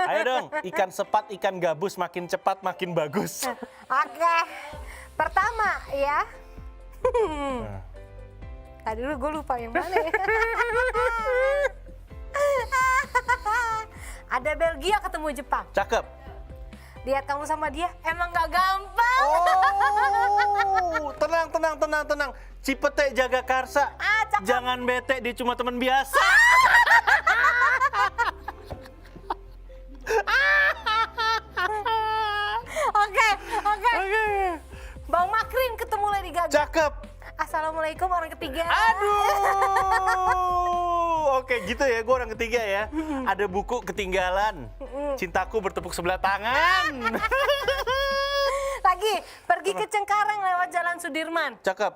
Ayo dong, ikan sepat, ikan gabus makin cepat makin bagus. Oke. Pertama ya. Tadi dulu gue lupa yang mana ya. Ada Belgia ketemu Jepang. Cakep. Lihat kamu sama dia emang gak gampang. Oh, tenang. Cipete jaga karsa. Cakep. Jangan bete, dia cuma teman biasa. Oke. Bang Makrim ketemu Lady Gaga. Cakep. Assalamualaikum orang ketiga. Aduh. Oke, gitu ya. Gue orang ketiga ya. Ada buku ketinggalan. Cintaku bertepuk sebelah tangan. Lagi pergi ke Cengkareng lewat Jalan Sudirman. Cakep.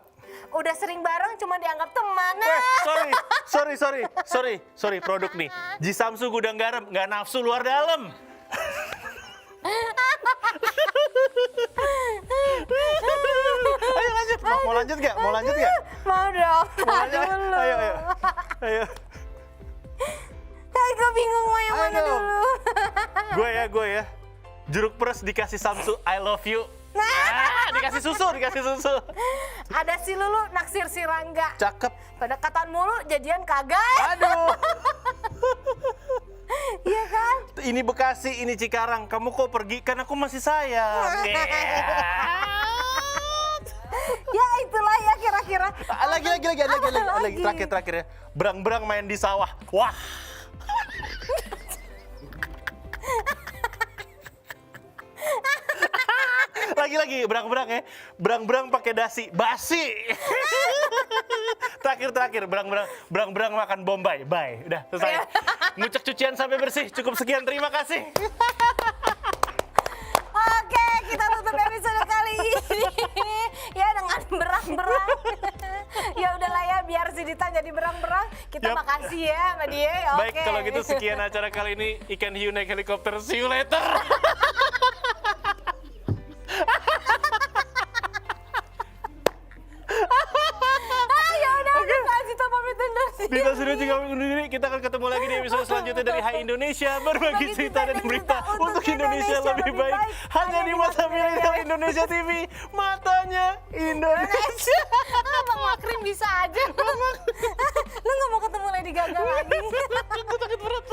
Udah sering bareng cuma dianggap teman. Sorry produk nih. Ji Samsu gudang garam, nggak nafsu luar dalam. Ayo lanjut. Mau lanjut nggak? Mau dong. Mau lanjut? Dulu. Ayo. Gue bingung mau yang mana Ayo. dulu. Gue ya. Jeruk peres dikasih Samsu, I love you. Dikasih susu. Ada si Lulu naksir si Rangga. Cakep. Pendekatan mulu jadian kagak. Aduh. Iya kan? Ini Bekasi, ini Cikarang. Kamu kok pergi? Kan aku masih sayang. Ya itulah ya kira-kira. Lagi. Terakhir ya. Berang-berang main di sawah. Wah. Lagi berang-berang ya. Berang-berang pakai dasi. Basi. Terakhir berang-berang makan bombay. Bye. Udah selesai. Ngucek cucian sampai bersih. Cukup sekian. Terima kasih. Oke, kita tutup episode kali ini. Ya dengan berang-berang. Ya udahlah ya, biar si Dita jadi berang-berang. Kita Yap. makasih ya sama dia. Oke. Baik, kalau gitu sekian acara kali ini. Ikan hiu naik helikopter. See you later. Ya udah, Dita pamit undur diri. Dita sudah juga undur diri. Kita akan ketemu lagi di episode selanjutnya dari Hai Indonesia. Berbagi cerita dan berita untuk Indonesia lebih baik. Hanya di Mata Milenial Indonesia TV. Matanya Indonesia. Bang Makrim bisa aja. Lu gak mau ketemu Lady Gaga lagi? Aku takut berat.